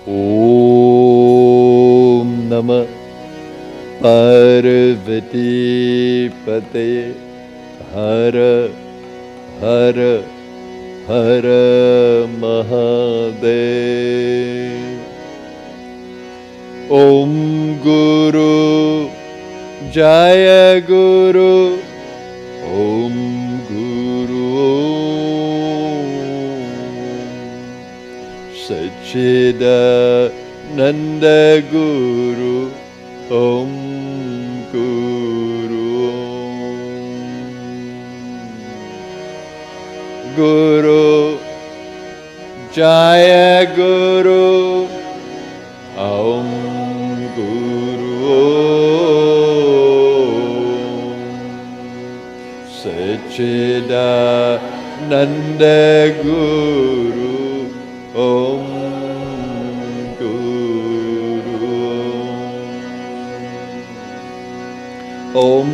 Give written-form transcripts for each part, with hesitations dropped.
Om Namah Parvati Pate Hara Hara Hara Mahadev. Om Guru Jaya Guru Om Guru Sachidananda Guru Om Guru Guru Jaya Guru Om Guru Sachidananda Guru Om Guru Om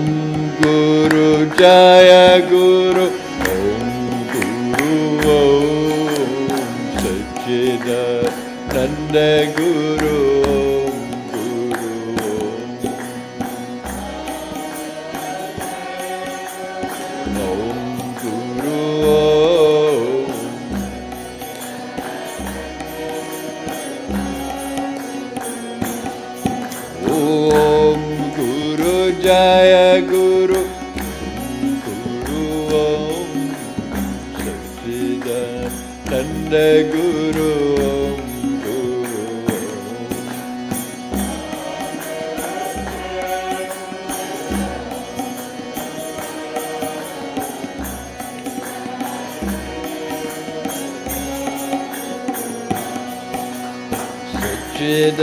Guru Jaya Guru Om Guru Om Sachidananda Guru Jaya Guru Guru Om Sachidananda Guru Om Guru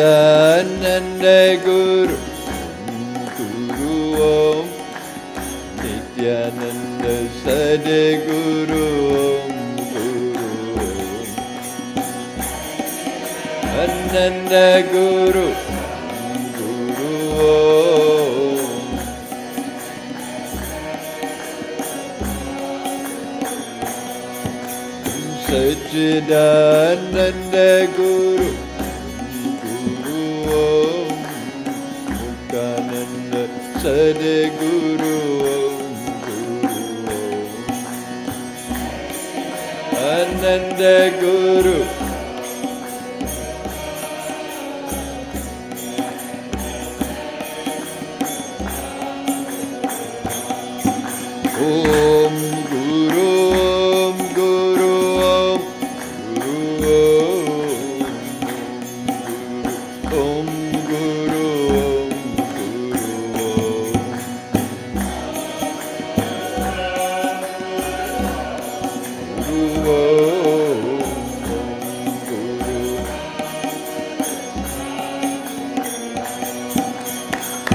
Sachidananda Guru Om Nityananda Sadguru Om Guru Ananda Guru Guru Om Sachidananda Guru Guru Om Mukhananda Sadguru Om Guru Ananda Guru Om Guru Om Guru Om Guru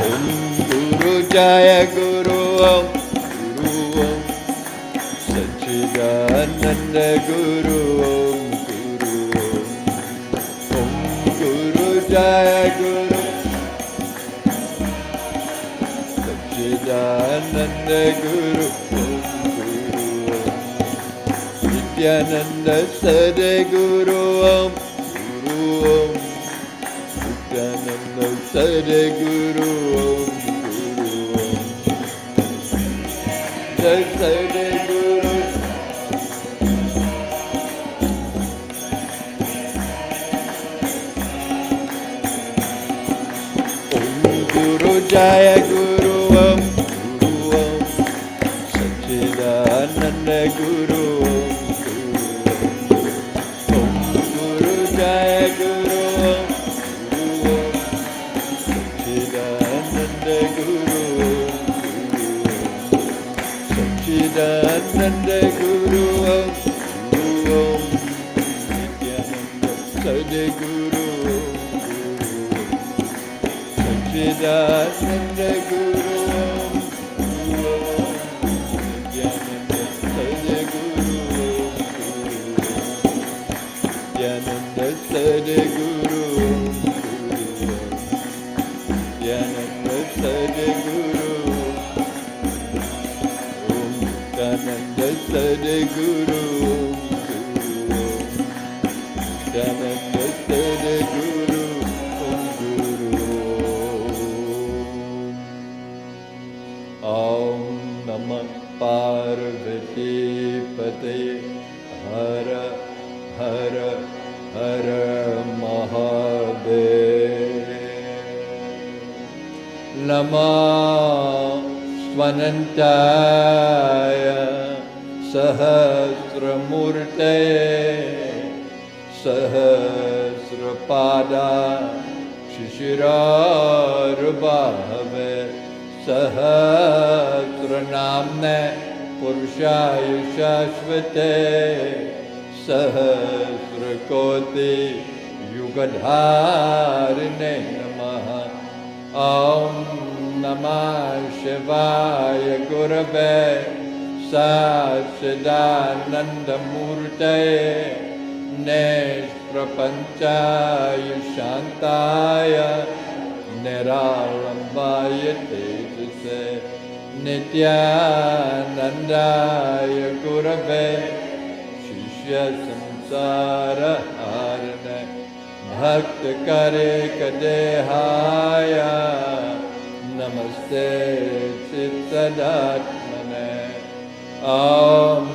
Om Guru Jaya Guru Om Guru Om Sachidananda Guru Om Guru Om Guru Jaya Guru Sachidananda Guru Om Guru Om Nityananda Sadguru Om Guru Om Nityananda Sadguru Om Sadguru Om Guru Jaya Guru Om Guru Om Sachidananda Guru Om Guru Jaya Guru Om Guru Om Sachidananda Guru Sachidananda Guru Om Guru Om Nityananda Sadguru Om Sachidananda Guru Om Guru Om Nityananda Sadguru Nityananda Sadguru Nityananda Sadguru Nityananda Sadguru Nityananda Sadguru Om Namah Parvati Pate Har Har Har Mahadev. Namah Svanantaya Sahasramurte Sahasrapada Shishirarubhave Sahasranamne Purushaya Shashvate Sahasrakoti Yugadharine Namaha. Om Namah Shivaya Gurave Sachidananda Murte Neshprapanchaya Shantaya Niralambaya Tejase Nityanandaya Gurave Shishya Samsara Harane Bhakta Kare Kadehaya Namaste Chittadatmane. Om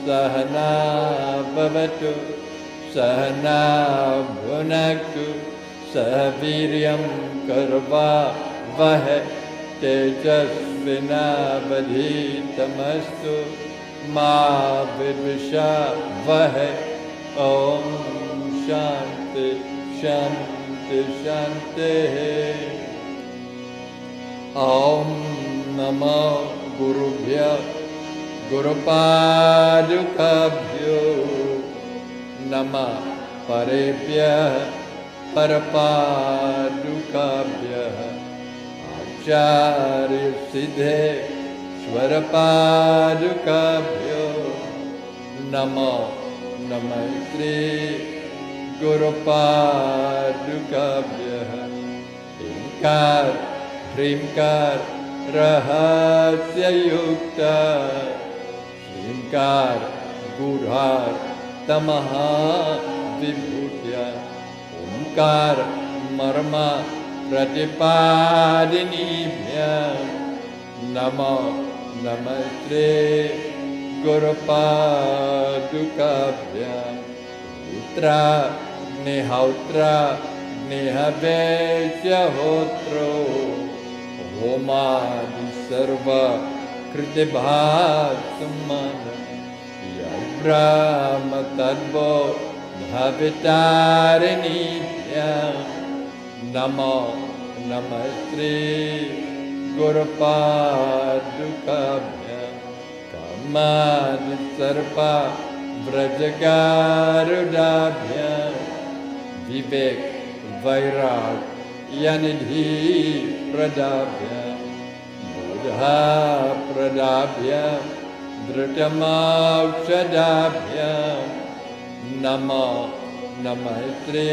Sahana Bhavatu Sahana Bhunaktu Sahaviryam Karva Vahe Tejasvinavadhitamastu Ma Vidvisha Vahe. Om Shanti Shanti Shanti. Om Namo Gurubhya Gurupadukabhyo Namah Parebhya Parapadukabhya Acharya Siddhe Swarapadukabhyo Namo Namaste Gurupadukabhya. Inkar Hrimkar Rahasya Yukta Hrimkar Gurhar Tamaha Vibhutya Omkar Marma Pratipadinibhya Namo Namaste Gurupadukabhya. Utra Nihautra Nihavesya Hotro Homadi Sarva Kritibhasamana Yabrahma Tadvo Bhavitarinitya Namo Namaste Gurupadukabhya. Kamadi Sarpa Vrajagarudabhya Vivek Vairag Yanidhi Pradabhya Buddha Pradabhya Dhritamokshadabhya Namo Namaste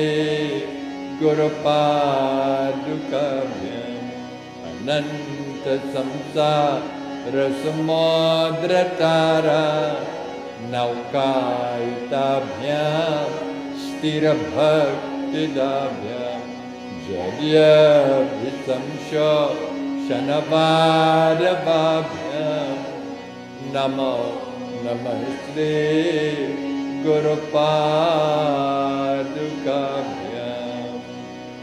Gurupadukabhya. Ananta Samsara Samudratara Naukaitabhya Stira Bhaktidabhya Jadya Visamsho Shanavadabhabhya Namo Namaste Gurupadukabhya.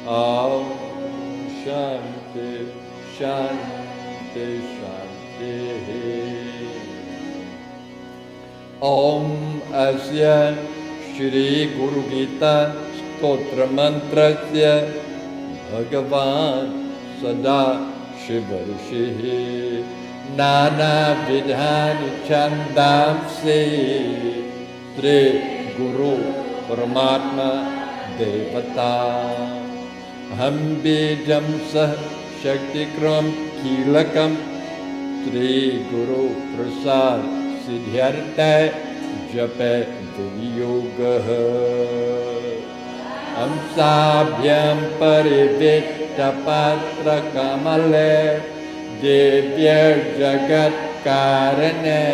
Om Shanti Shanti Shanti. Om Asya Shri Guru Gita Stotra Mantrasya Bhagavan Sada Shivarishihi Nana Vidhani Chandamsi Sri Guru Paramatma Devata Ham Bijam Sah Shakti Kram Kilakam Sri Guru Prasad Siddhyartha Jape Yoga Amsabhyam Parivitta Patra Kamale Devya Jagat Karane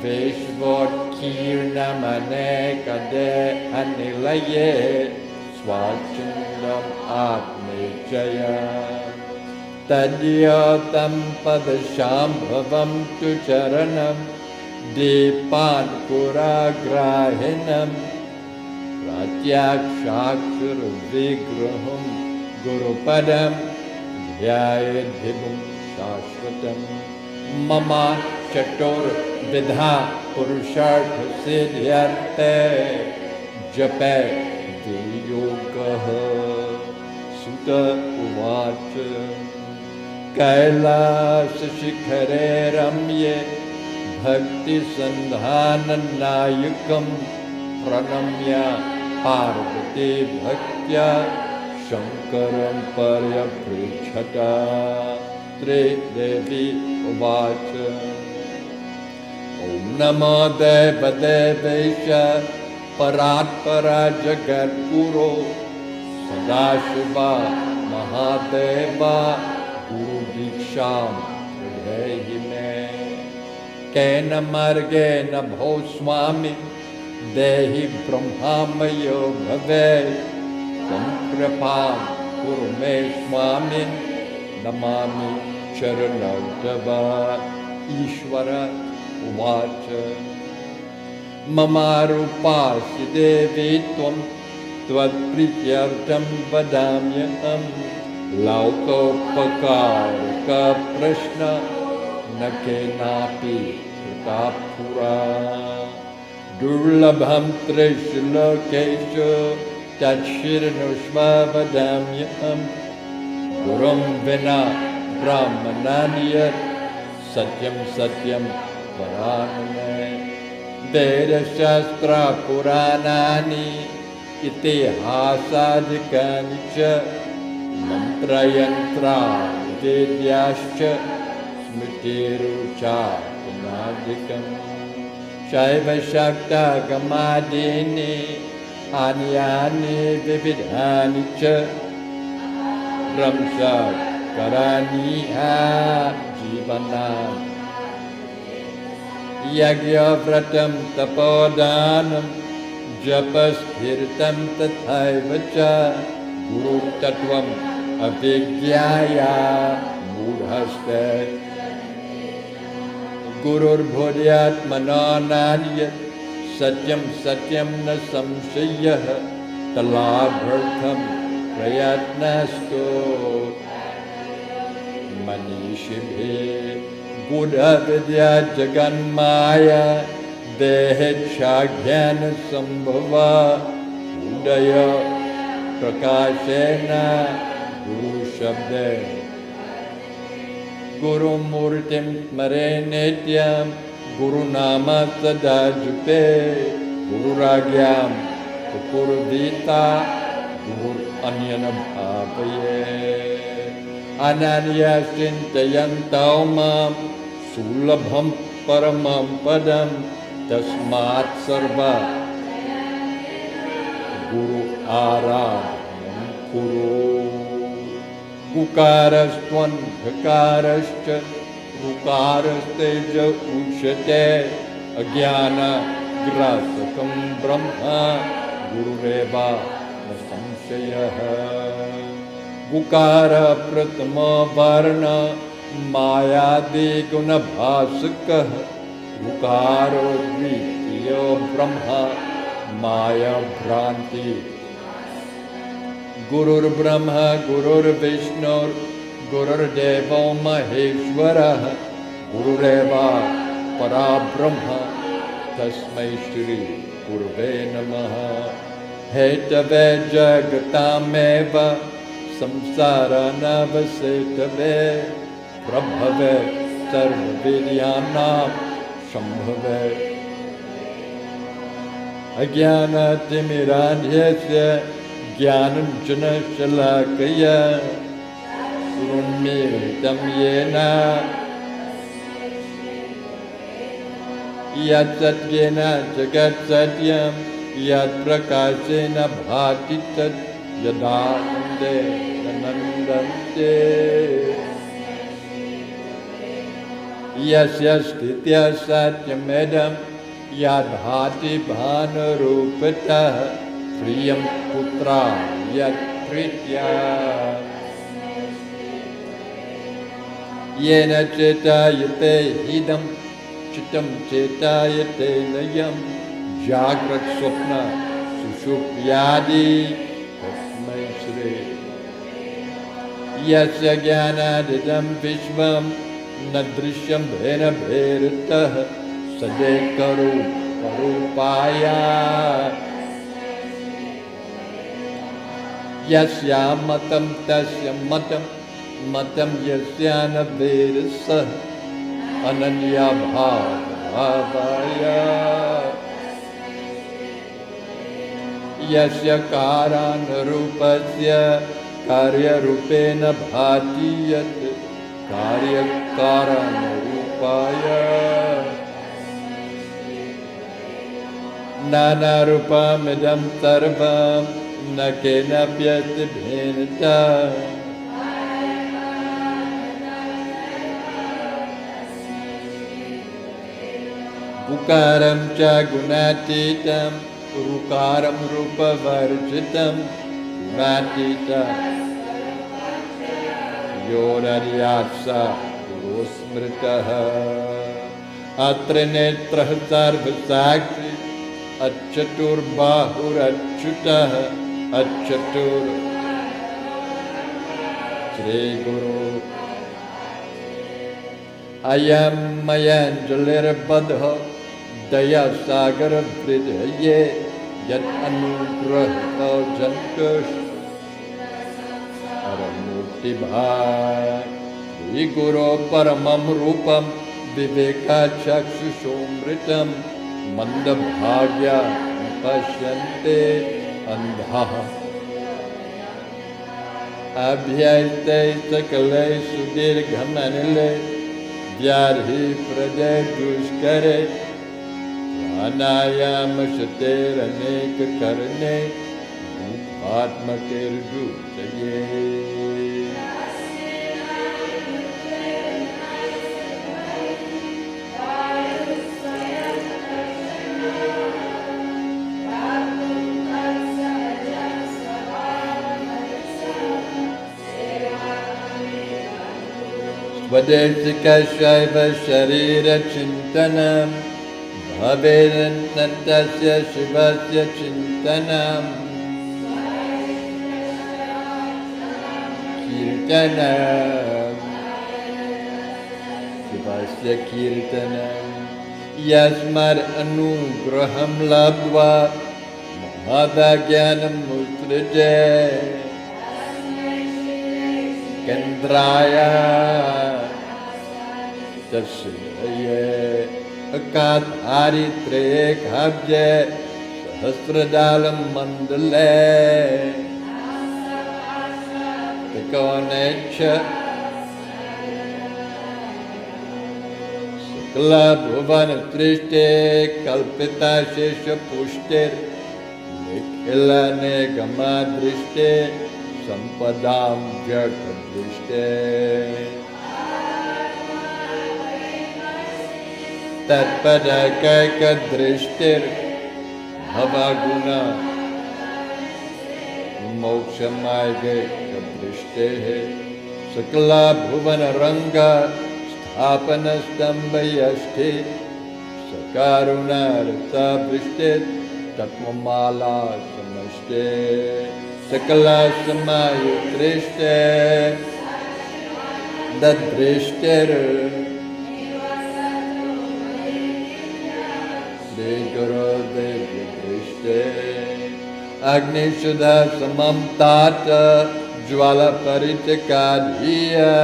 Vishvot Kirnamane Kade Anilaye Swachindam Atme Jaya तद्योतं पदशाम्भवं तु चरणं दीपान्कुराग्राहिणं प्रत्याक्षाक्षरविग्रहं गुरुपदं ध्यायेद्भिः शाश्वतं मम चतुर्विधा पुरुषार्थसिद्ध्यर्थे जपे वियोगः। सुत उवाच कैलासशिखरे रम्ये भक्तिसन्धाननायकं प्रणम्य पार्वती भक्त्या शङ्करं पर्यपृच्छत। त्रिदेवी उवाच ॐ नमो देवदेवेश परात्परा जगद्गुरो सदाशिवा महादेवा गुरुदीक्षां प्रदेहि मे। केन मार्गेण भो स्वामी देहि ब्रह्मामयो भवे त्वं कृपां कुरु मे स्वामी नमामि चरणौ तव। ईश्वर उवाच ममारूपासि देवी त्वं त्वत्प्रीत्यर्थं वदाम्यहं लौकोपकारकप्रश्न न केनापि कृता पुरा। दुर्लभं त्रिषु लोकेषु तच्छृणुष्व वदाम्यहं गुरुं विना ब्रह्मणान्यत् सत्यं सत्यं परान्मे। वेदशास्त्रपुराणानि इतिहासादिकानि च मन्त्रयन्त्रादिवेद्याश्च स्मृतिरुच्चाटनादिकं शैवशाक्तागमादीनि अन्यानि विविधानि च ब्रह्मकराणीह जीवनानि। यज्ञव्रतं तपोदानं जपस्थिरतं तथैव च गुरुतत्त्वम् अभिज्ञाय मूढस्ते। गुरुर्भूयात्मनो नान्यत् सत्यं सत्यं न संशयः तलाभर्थं प्रयत्नस्तु मनीषिभिः। गूढविद्या जगन्माया देहेच्छाज्ञानसम्भवा उदय प्रकाशेन गुरुशब्दे। गुरुमूर्तिं स्मरे नित्यं गुरुनाम सदा जपे। गुरुराज्ञां कुर्वीता गुरुरन्यं भावये। अनन्या चिन्तयन्तो मां सुलभं परमं पदं तस्मात् सर्वा गुरु आराधनं कुरु। गुकारस्त्वन्धकारश्च ऋकारस्तेज उच्यते अज्ञानग्रासकं ब्रह्म गुरुरेव न संशयः। गुकार प्रथमो वर्ण मायादिगुणभासकः ऋकारो द्वितीयो ब्रह्म माया भ्रांति। गुरुर्ब्रह्म गुरुर्विष्णुर् गुरुर्देवो महेश्वरः गुरुरेव पराब्रह्म तस्मै श्री गुरुवे नमः। हेतवे जगतामेव संसारानवसेतवे प्रभवे सर्वविद्यानां शम्भवे। अज्ञानतिमिरान्धस्य ज्ञानाञ्जनशलाकया उन्मीलितं येन यत्सत्येन जगत्सत्यं यत्प्रकाशेन भाति तत् यदानन्दे नन्दन्ते। यस्य स्थित्या सत्यमेदं यद्भाति भानुरूपतः प्रियं पुत्रा यत्प्रीत्या। Yena chetayate idam chitam chetayate nayam jagrat swapna sushupyadi tasmai shri yasya jnanadidam vishvam nadrishyam bhena bheritah sadekaru parupaya yasya matam tasya matam matam yasyana vedasa ananya bhavaya yasya karan rupasya karya rupena bhati yat karya karan rupaya nana rupam idam sarvam nakena pyati bhenata Ukaram cha gunatitam, ukaram rupa varjitam, gunatita yoraryatsa gurusmritaha atra netrah sarvasakshi acchatur bahur achyutaha acchatur Shri Guru Ayam mayanjalir badha Daya sagar vridhaye Yat anugrahta jantush Aramurti bhai Shri Guru paramam rupam Viveka chakshusomritam Manda bhagya pashyante andhaha Abhyayte sakale sudirghamanile Vyarhi pradhay dushkare Pranayam shater anek karne Atma kirdu chaye Vadesika shaiva sharira chintanam Bhavedantasya shivasya chintanam Kirtanam Shivasya kirtanam Yasmar anugraham labdva Mahadagyanam mutrije Kendraya Tasyaye Akadharitre Khabje Sahasradalam Mandale Tikonecha Sakla Bhuvana Trishte Kalpita Shesha Pushter Nikhilane Gamadrishte Sampadam Vyakadrishte Tatpadakakadrishtir Bhavaguna Mokshamayakadrishte Sakala Bhuvana Ranga Sthapana Stambhayashte Sakaruna Rata Vrishtet Tatmamala Samashte Sakala Samayutrishte Dadrishter Shri Guru Devi Drishte Agni Shuddha Samam Tata Jwala Paritakadhiya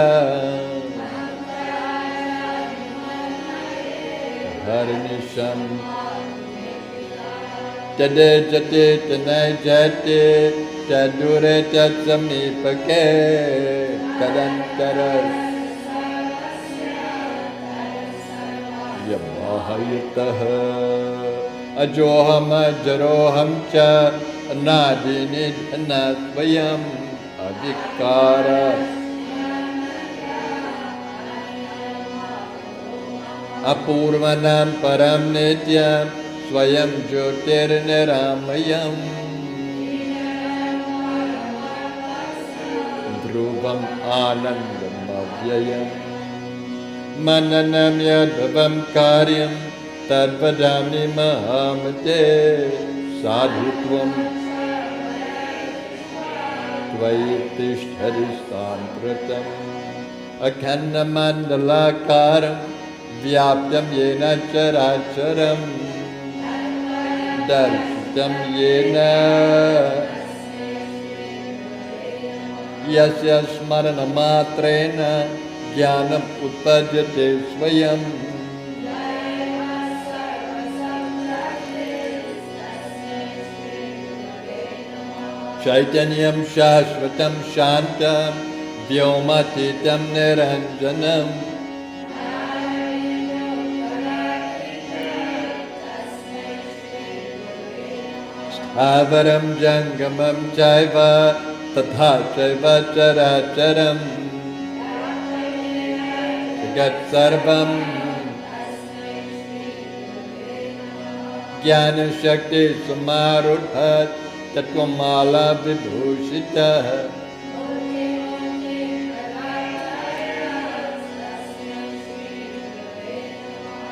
Harinisham Tade Jate Tanay Jate Tadure Tatsamipake Kadantara Yamahayataha Ajoham Ajaroham Cha Anadinid Anasvayam Avikara Apurvanam Param Nityam Swayam Jyotir Niramayam Dhruvam Anandam Avyayam Mananam yadbhavam karyam tadvadami mahamate sadhutvam tvayitishthari sampratam akhanamandalakaram vyaptam yena characharam darshitam yena yasya smaranamatrena jnanam utpajyate svayam chaitanyam shashvatam shantam vyomatitam niranjanam avaram jangamam chaiva tatha chaiva characharam jagat sarvam jnana shakti samarudhat tattvamala vibhushitah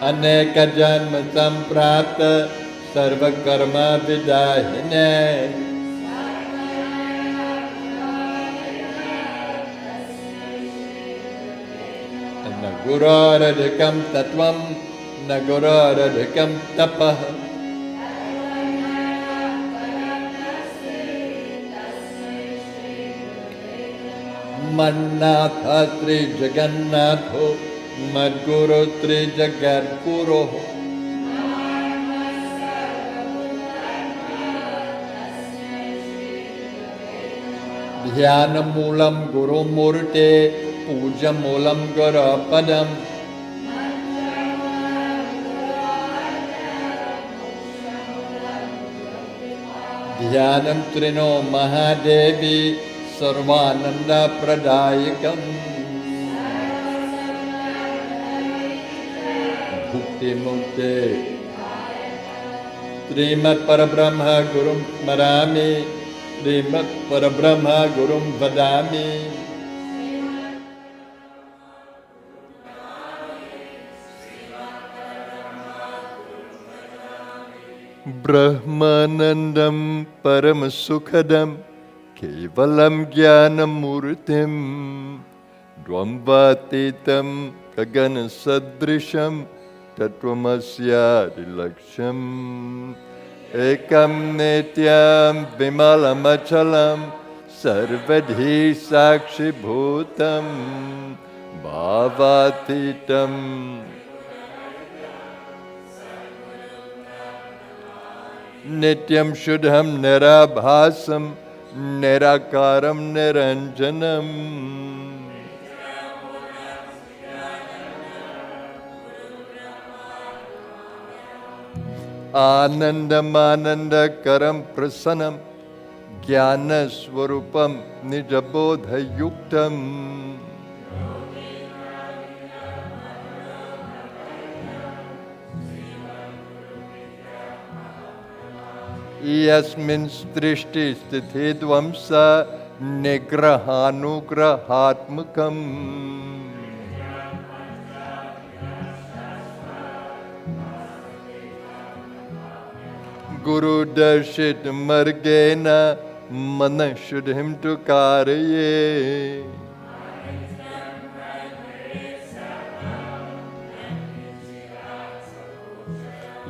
aneka janma samprapta sarva karma vidahine Naguradhikam tattvam naguradhikam tapah Mannatha Sri Jagannatho Madguru Sri Jagadguru Dhyanamoolam Guru Murte Pujamulam Gurapadam Dhyanam Trino Mahadevi Sarvananda Pradayakam Bhukti Mukti Srimat Parabrahma Gurum Marami Srimat Parabrahma Gurum Vadami Brahmanandam Paramasukhadam Kevalam Jnanamurtim Dvamvatitam Kagana Sadrisham Tattvamasya Dilaksham Ekam Nityam Vimalamachalam Sarvadhi Sakshi Bhutam Bhavatitam Nityam Shuddham Nirabhasam Nirakaram Niranjanam Anandam Anandakaram Prasanam Jnana Swarupam Nijabodha Yuktam Yasmin Strishti Sthiti Dvamsa Nigrahanugrahatmakam Guru Darshit Margena Mana Shuddhim Tukaraye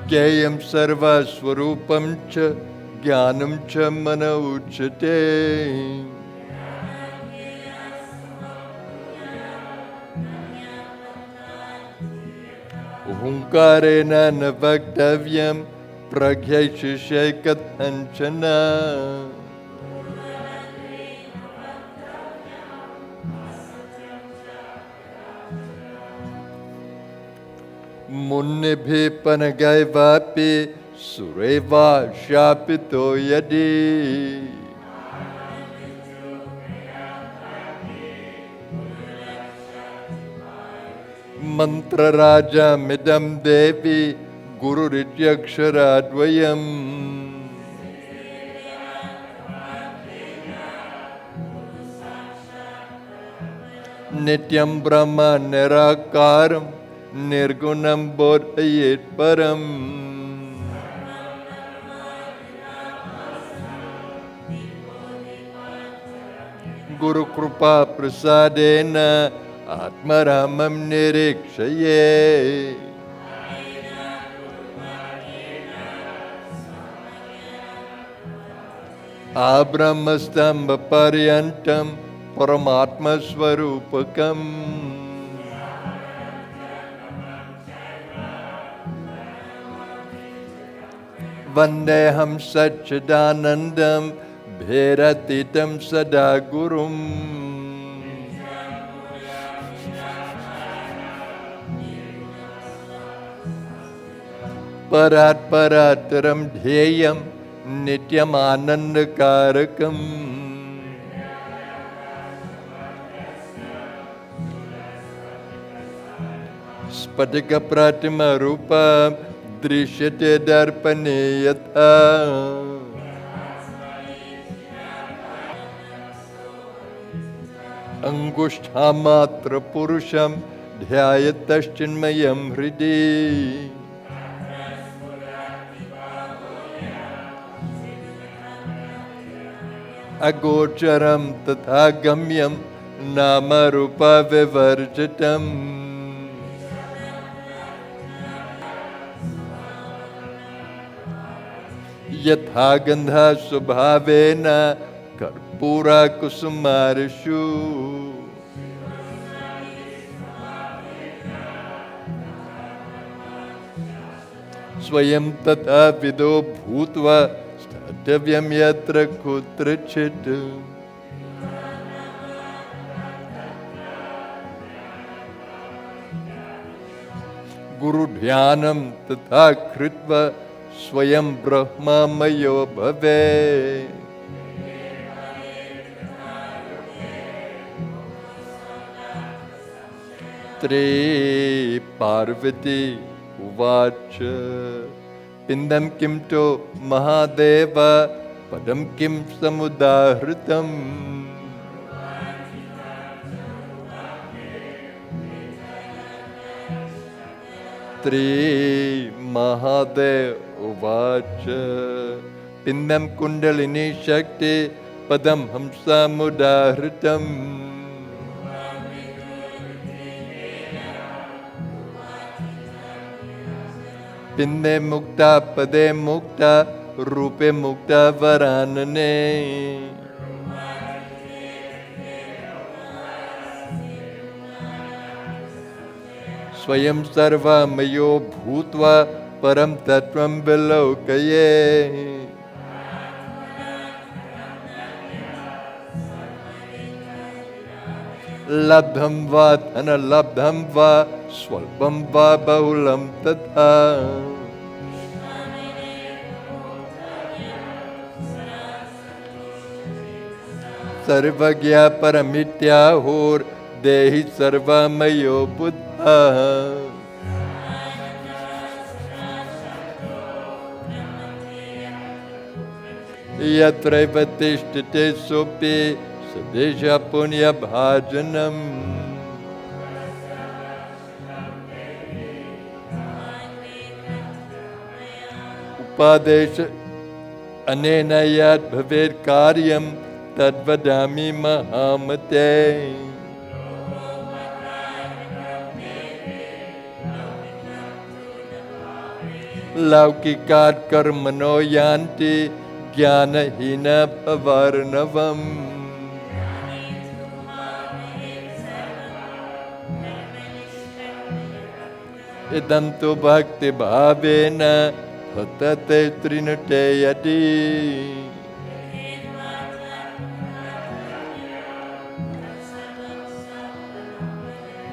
Jayam Sarva Swarupam Cha Jnanam Cha Mana Uchate Hunkarena Navaktavyam Pragyashishekat Anchana Munnibhi Panagaivapi Sureva Shapito Yadi Mantra Raja Midam Devi Guru Rityaksharadvayam नित्यं ब्रह्म निराकारं निर्गुणं बोधयेत् परम् गुरुकृपा प्रसादेन आत्मरामं निरीक्षये आब्रह्मस्तम्भपर्यन्तं परमात्मस्वरूपकम् वन्देऽहं सच्चिदानन्दं भेरतीतं सदा गुरुम् परात् परात्तरं ध्येयं नित्यमानन्दकारकम् स्फटिकप्रतिमरूपं दृश्यते दर्पणे यथा अंगुष्ठामात्रपुरुषं ध्यायतश्चिन्मयं हृदि अगोचरं तथा गम्यं नामरूपविवर्जितम् यथा गन्धः स्वभावेन कर्पूरकुसुमारिषु स्वयं तथा विदो भूत्वा स्थातव्यं यत्र कुत्रचित् गुरुध्यानं तथा कृत्वा स्वयं ब्रह्ममयो भवेत् पार्वती उवाच पिंडं किं तो महादेव पदं किं समुदाहृतम् महादेव उवाच पिंडं कुंडलिनी शक्ति पदं हंसमुदाहृतम् पिंडे मुक्ता पदे मुक्ता रूपे मुक्ता वरानने स्वयं सर्वमयो भूत्वा परम तत्वं विलोकये लब्धं वा धनलब्धं वा स्वल्पं वा बहुलं तथा सर्वज्ञ परमित्याहुर्देहि सर्वमयो बुद्धः यत्रैव तिष्ठते सोऽपि सदेश पुण्यभाजनम् उपादेश अनेन यद् भवेत् कार्यं तद्वदामि महामते लौकिकात् कर्मणो यान्ति ज्ञानहीन भवार्णवम् इदं तु भक्तिभावेन हतते त्रिनुते यदि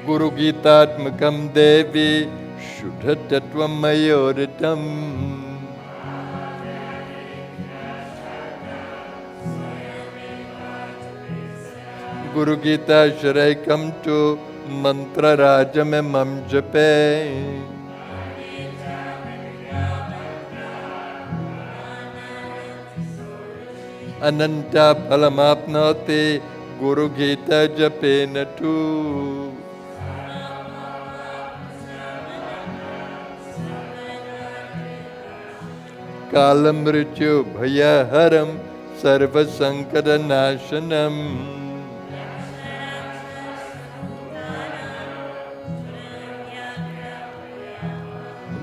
गुरुगीतात्मकं देवी शुद्धतत्त्वं मयोरितम् गुरुगीता शरैकं तु मंत्रराजमिमं जपे अनन्त फलमाप्नोति Guru Gita japena tu. Kalam mrityu bhaya haram sarva sankara nashanam.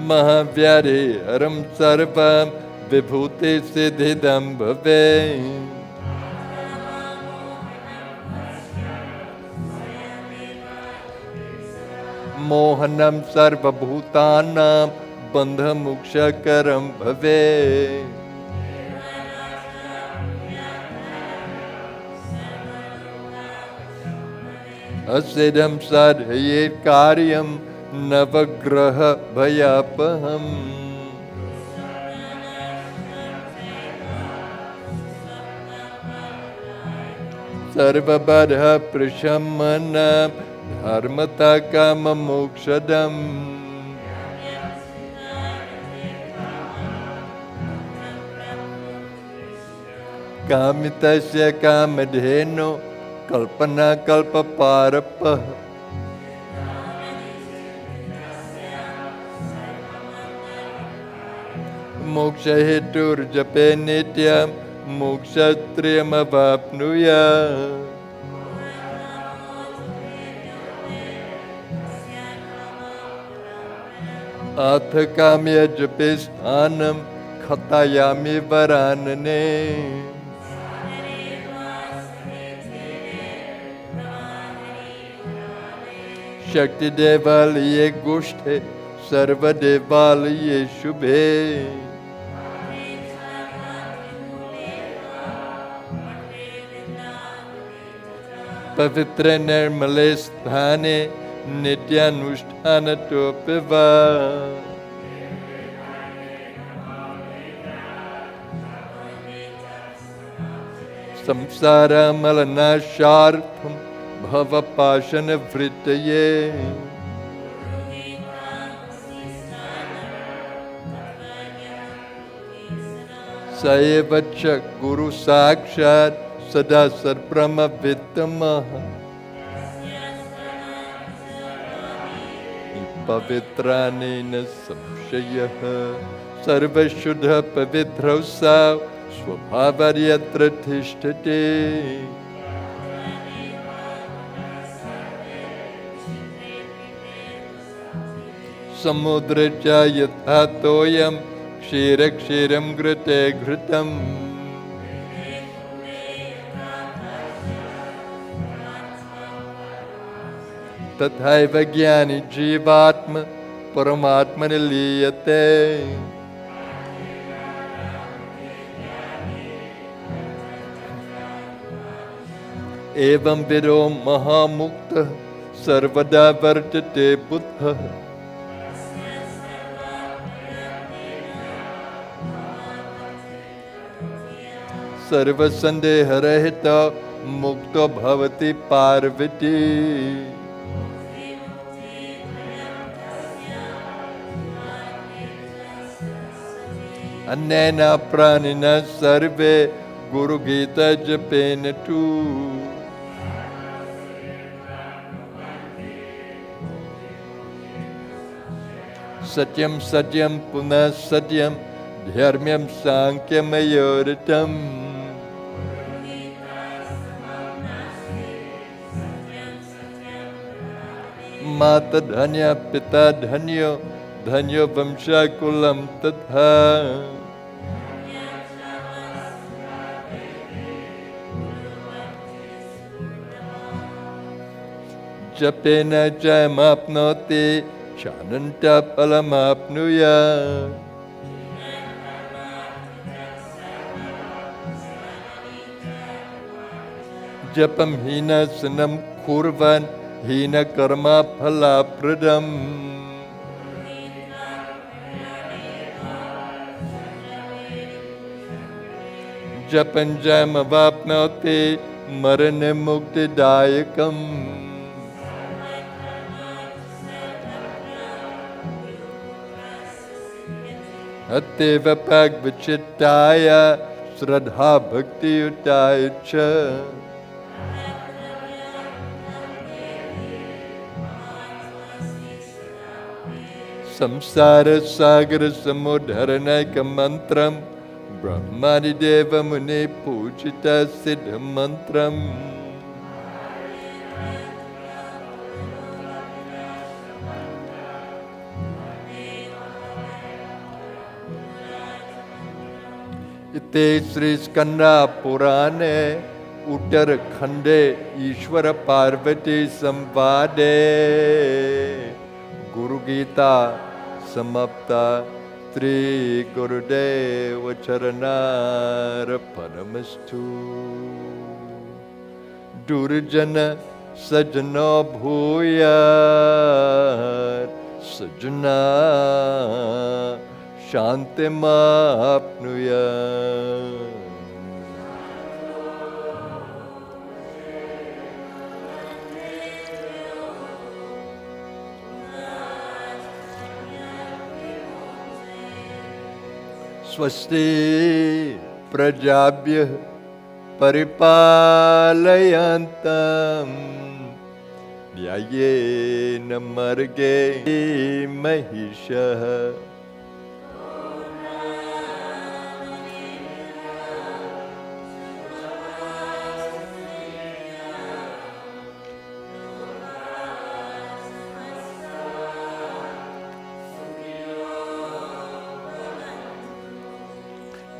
Mahavyare haram sarvam vibhuti siddhidam bhave. Mohanam sarva bhutanam bandha muksha karam bhave. Asidam sadhayet karyam navagraha bhayapaham. Sarvabadha prashammanam dharmata kama mokshadam. Kamitasya kamadheno kalpana kalpaparapah. Moksha hetur jape nityam mokshatriyam avapnuya. Atha kamya jape sthanam khatayami varanane. Shakti devaliye gushthe sarva devaliye shubhe. Pavitra nirmale sthane nityanusthana topiva. Samsara malanashartham bhava pashana vrittaye. Sayevacha guru sakshat sada sarbrahma vittamaha. Pavitranena samshayaha sarvashuddha pavitrausav svabhavaryatra tishtate. Samudra yatha toyam kshira kshiram grate ghritam. Tathaiva jnani jivatma paramatmani liyate. Evam vido mahamukta sarvada vartate buddha. Sarva sandeha rahita mukta bhavati parvati. Anena pranina sarve Guru Gita japena tu. Satyam satyam punah satyam dharmyam sankyam ayoritam. Mata dhanya pita dhanyo dhanyo vamsha kulam tatha. Japena jayamapnoti chananta palamapnuya. Japam hina sanam kurvan hina karma phala pradam. Japan jama vapnauti marane mukti dayakam. Ateva pagvachittaya sradha bhakti utaya cha. संसार सागर समुद्धरणैक मंत्रम ब्रह्मादि देव मुनि पूजित सिद्ध मंत्रम इते श्री स्कंदा पुराणे उत्तरखंडे ईश्वर पार्वती संवादे गुरु गीता समाप्ता श्री गुरुदेव चरणार्पणमस्तु। दुर्जन सजनो भूयात् सजना शान्तिमाप्नुयात्। स्वस्ति प्रजाभ्यः परिपालयन्ताम् न्याय्येन मार्गेण महिषः।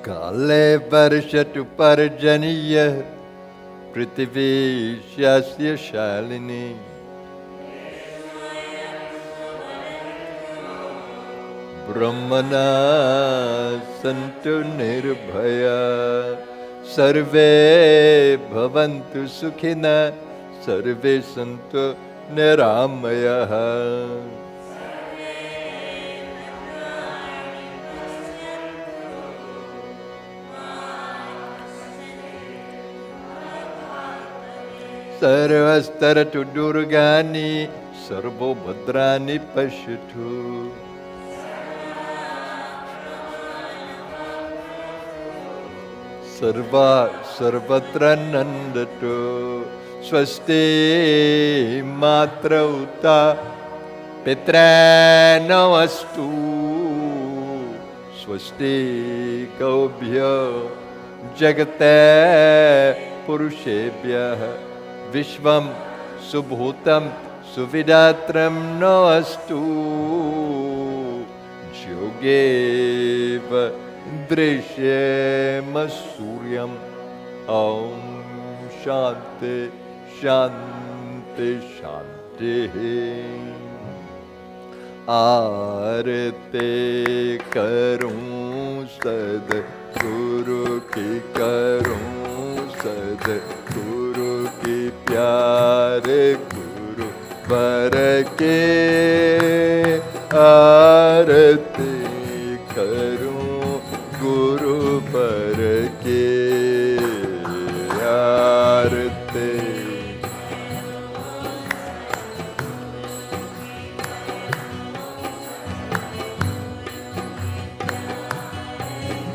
काले वर्षतु पर्जन्यः पृथिवी स्यास्य शालिनी। ब्रह्मणा सन्तु निर्भया सर्वे भवन्तु सुखिनः सर्वे सन्तु निरामयाः। सर्वस्तरतु दुर्गानि सर्वो भद्राणि पश्यतु। सर्वत्र नन्दतु। स्वस्ति मातरौता पितॄनमस्तु। स्वस्ति गौभ्यो जगते पुरुषेभ्यः विश्वं सुभूतं सुविदात्रं नोऽस्तु। योगेव दृश्येम सूर्यम्। ॐ शान्ति शान्ति शान्तिः। आरती करूं सद्गुरु की करूं सद्गुरु की प्यारे गुरु वर के। आरती करूं गुरु वर के। आरती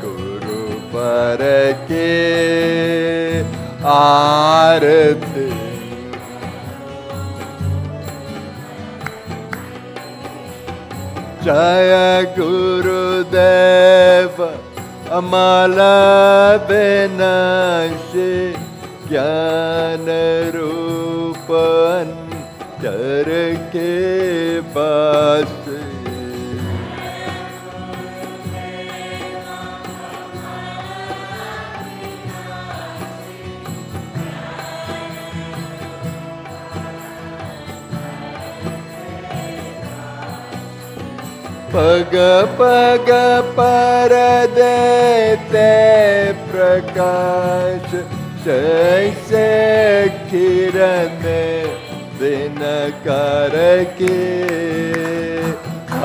गुरु वर के। आरती जय गुरुदेव अमल विनाशी ज्ञान रूप अंतर के वासी। पग पग पर देते प्रकाश जैसे किरण दिन कर के।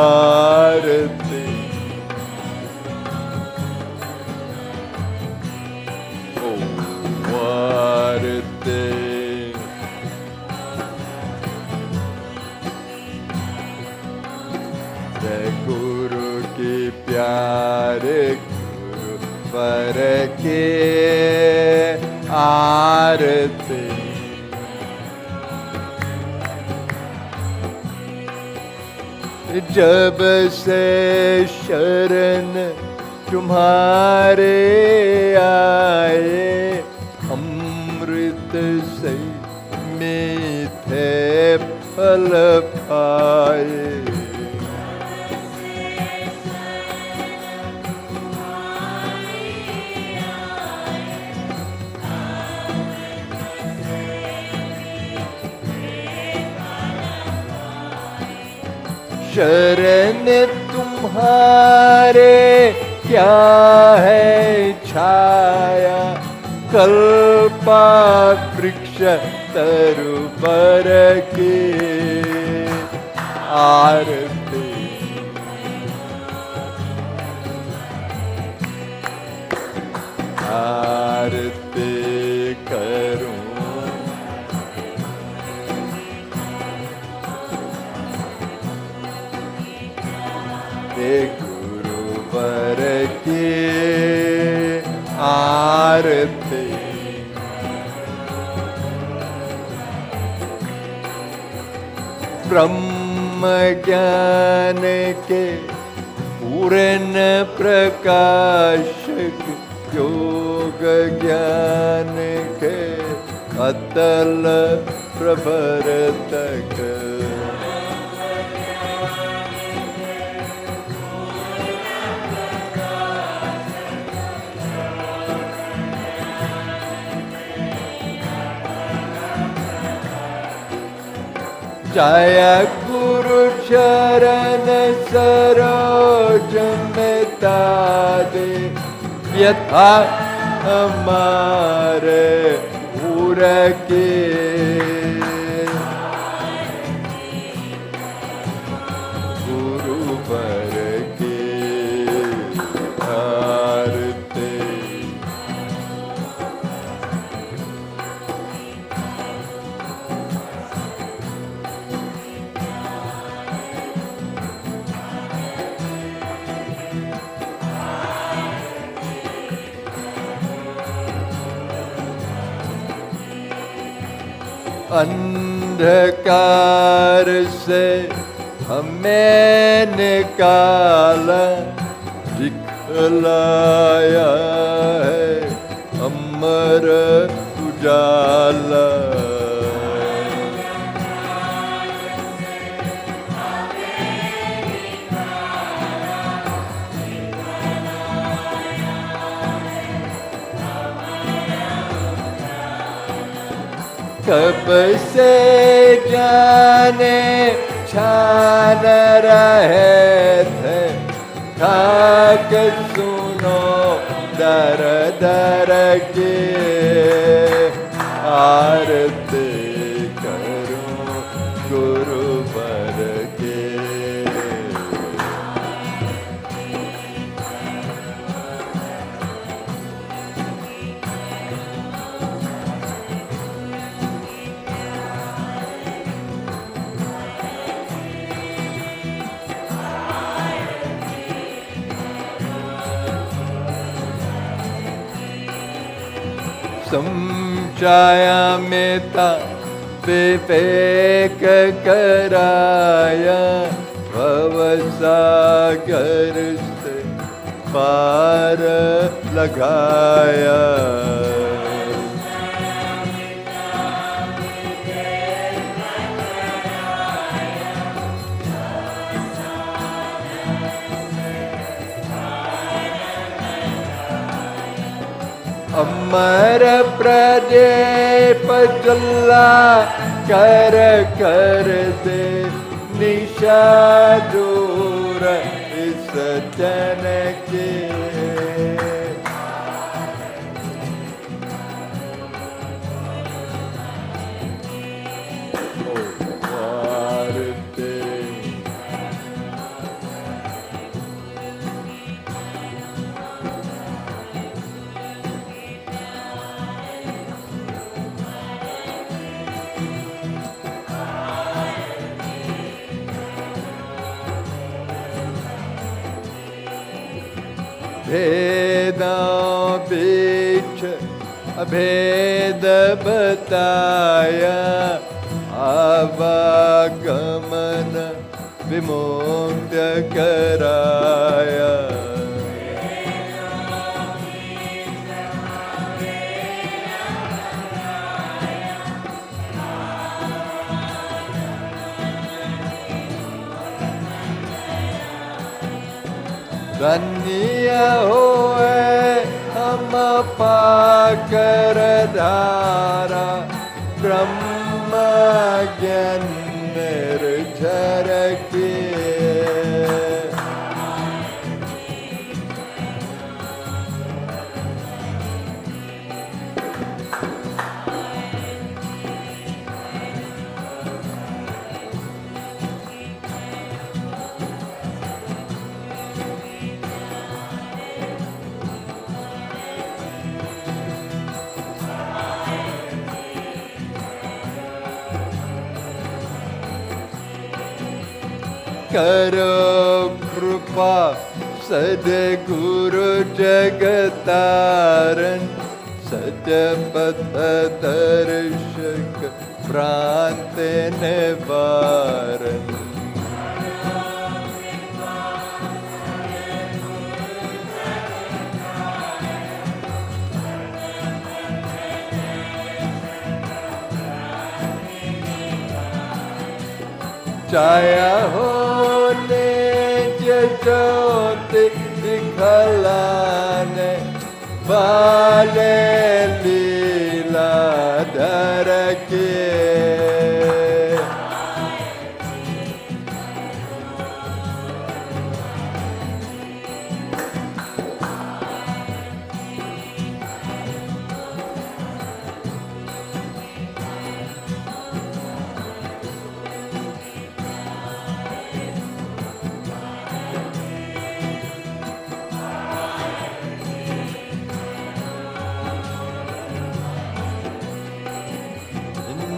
आरती आरती गुरु की प्यारे गुरु वर के। आरती जब से शरण तुम्हारे आए, अमृत से मीठे फल पाए। शरण तुम्हारे क्या है छाया, कल्पा वृक्ष तरुवर की आरती। आरती करूं गुरुवर की आरती। ब्रह्म ज्ञान के पूर्ण प्रकाशक, योग ज्ञान के अतल प्रवर्तक। जय गुरु चरण सरोज में तादे, यथा हमारे पूर के। गुरुवर के आरती। अंधकार से हमें निकाला, दिखलाया है अमर उजाला। कब से जाने छान रहे थे, ठाक सुनो दर दर के। आरती करूं गुरुवर के। समझाया मेता विवेक कराया, भवसागर से पार लगाया। अमर प्रदीप जला कर कर दे, निशा दूर इस जन के। भेदा बीच अभेद बताया, आवागमन विमुक्त कराया। धन्य होए हम पाकर धारा, ब्रह्म ज्ञान निर्झर के। करो कृपा सद्गुरु जगतारण, सतपथ दर्शक भ्रांत निवारण। छाया होने ज्योति दिखलाने वाले लीला धर के।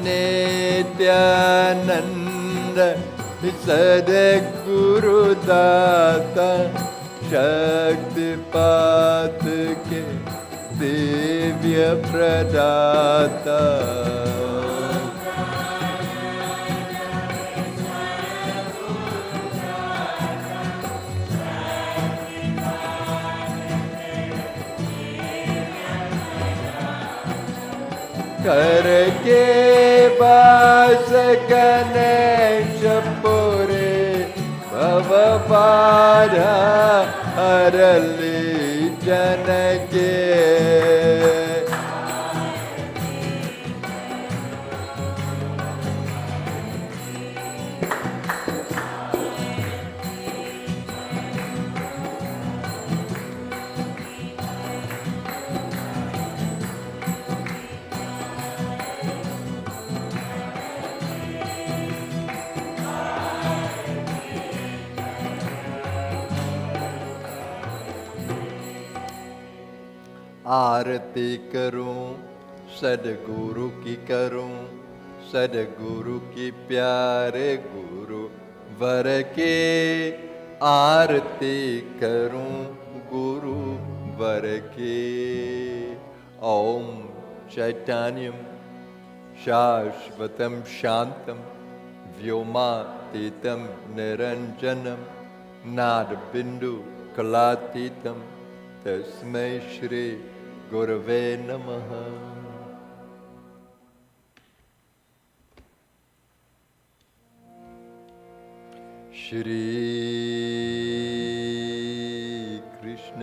नित्यानंद सद्गुरु दाता, शक्तिपात के दिव्य प्रदाता। करके वास गणेश पुरे, भव बाधा हरली जन के। आरती करूं सद्गुरु की करूं, सद्गुरु की प्यारे गुरु वर के। आरती करूं गुरु वर के। ओम चैतन्यम शाश्वतम शांतम व्योमातीतम निरंजनम नाद बिंदु कलातीतम तस्मै श्री गुरवे नमः। श्री कृष्ण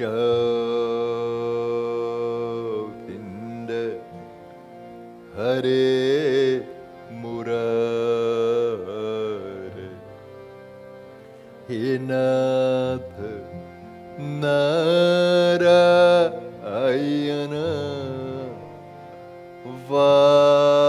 गोविंद हरे मुरारे, हे नाथ Narayan Vasudev.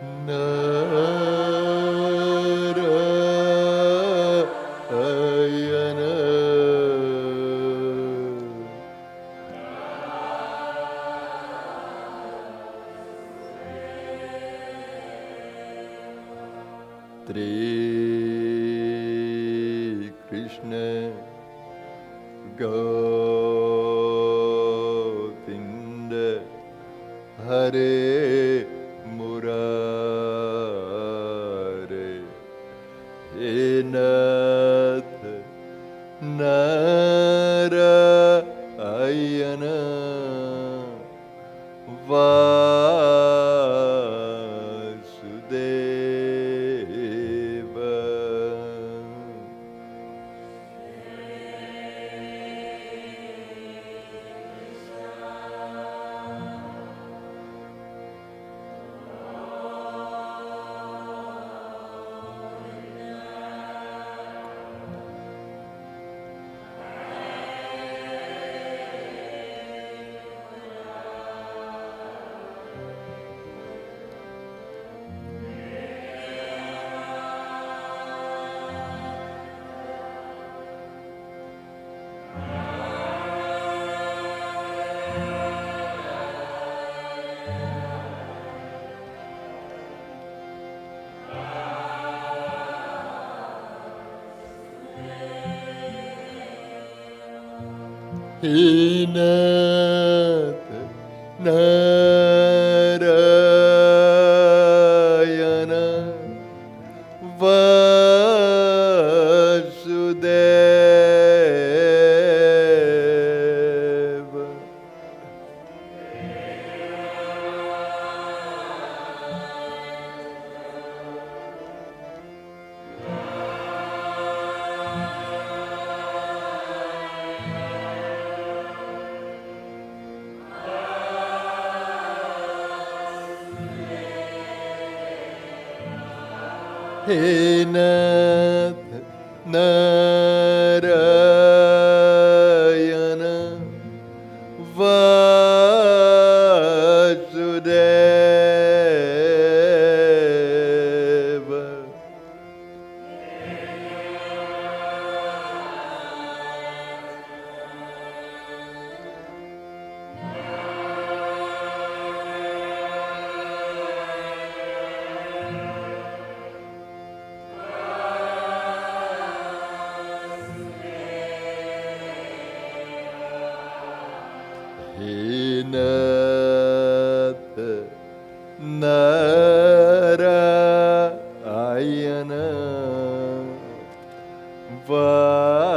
Narayana. Shri Krishna Govinda Hare Murare He Nath Narayana Vasudeva. He Nath Narayana Vasudeva. He Nath Narayana Vasudeva. He Nath Narayana Vasudeva.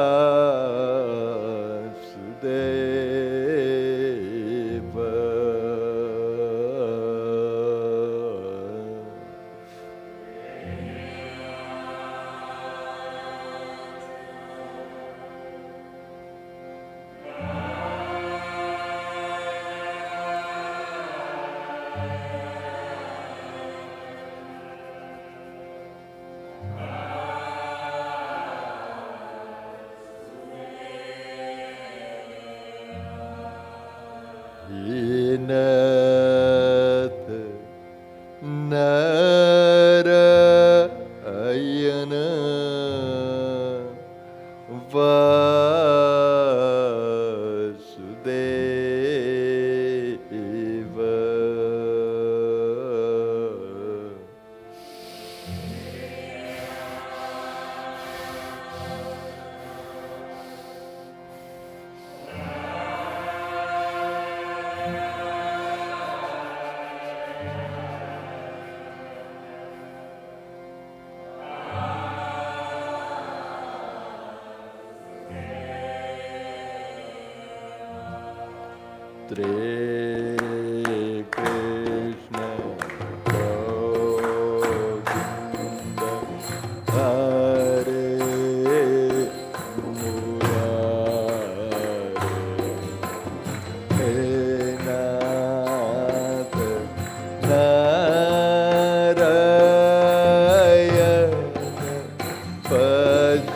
He Nath Narayana Vasudeva. Shri Krishna Govinda Hare Murare He Nath Narayana Vasudeva.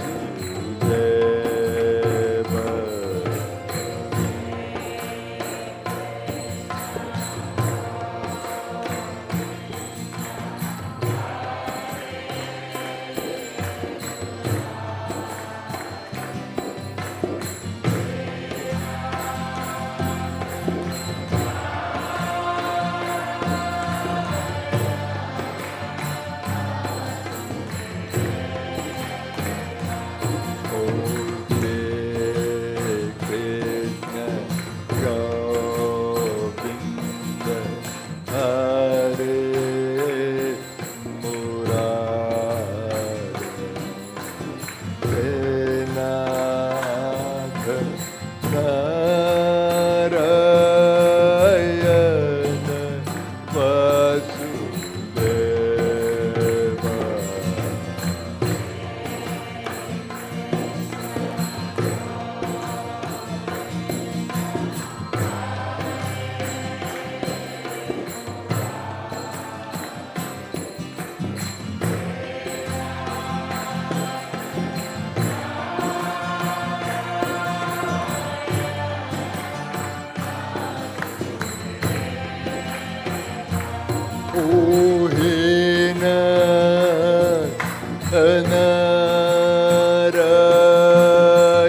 Ohena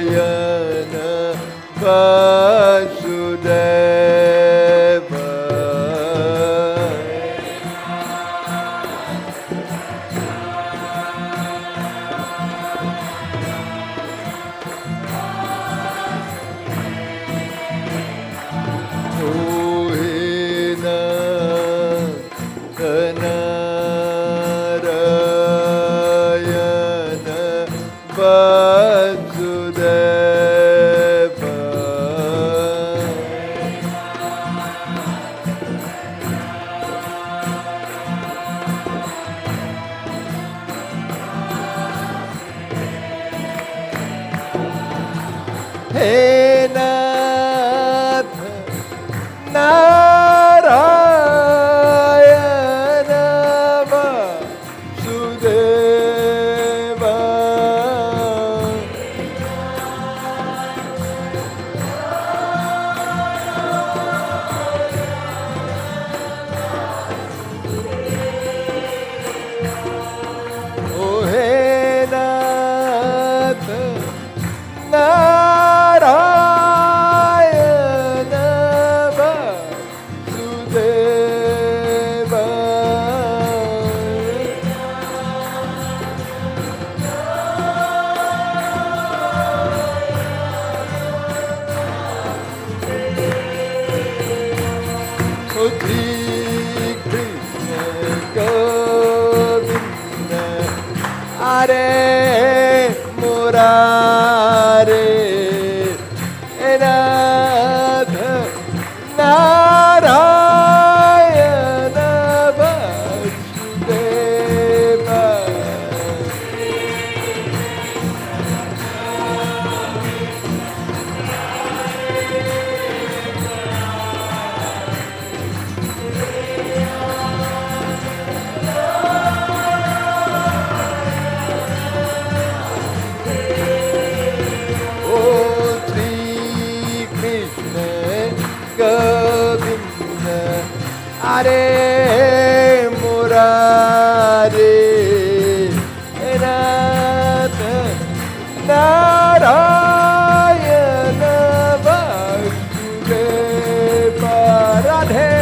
Narayana Vasudeva Ohena Narayana Vasudeva Hey Nath Narayana Vasudeva Oh hey Nath Narayana Vasudeva Shri Krishna Govinda Hare Murare Nath Narayana Vasudeva Oh Sri Krishna Govinda Hare Murare Nath Narayana Vasudeva Radhe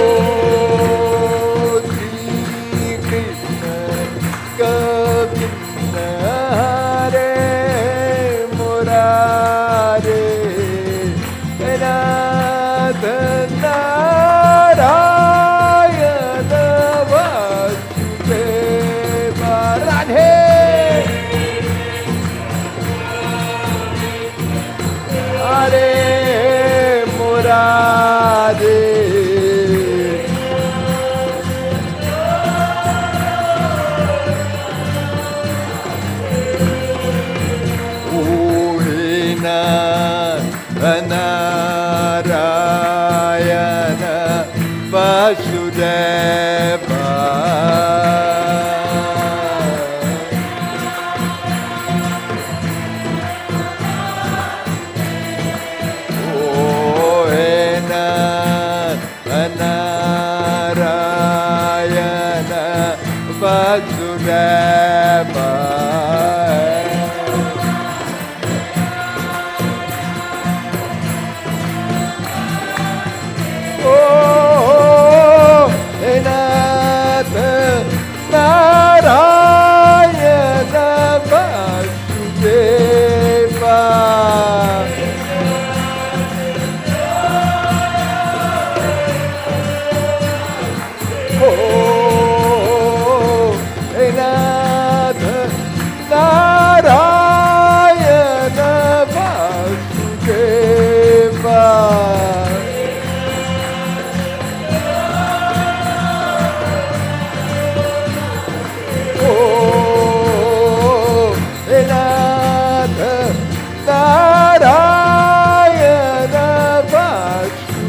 Oh Sri Krishna Govinda Hare Murare Nath Narayana Vasudeva Radhe Hare Murare Ohena Narayana Vasudeva Ohena Narayana Vasudeva Oh, Nath Narayana Vasudeva Oh, Nath Narayana. Vasudeva.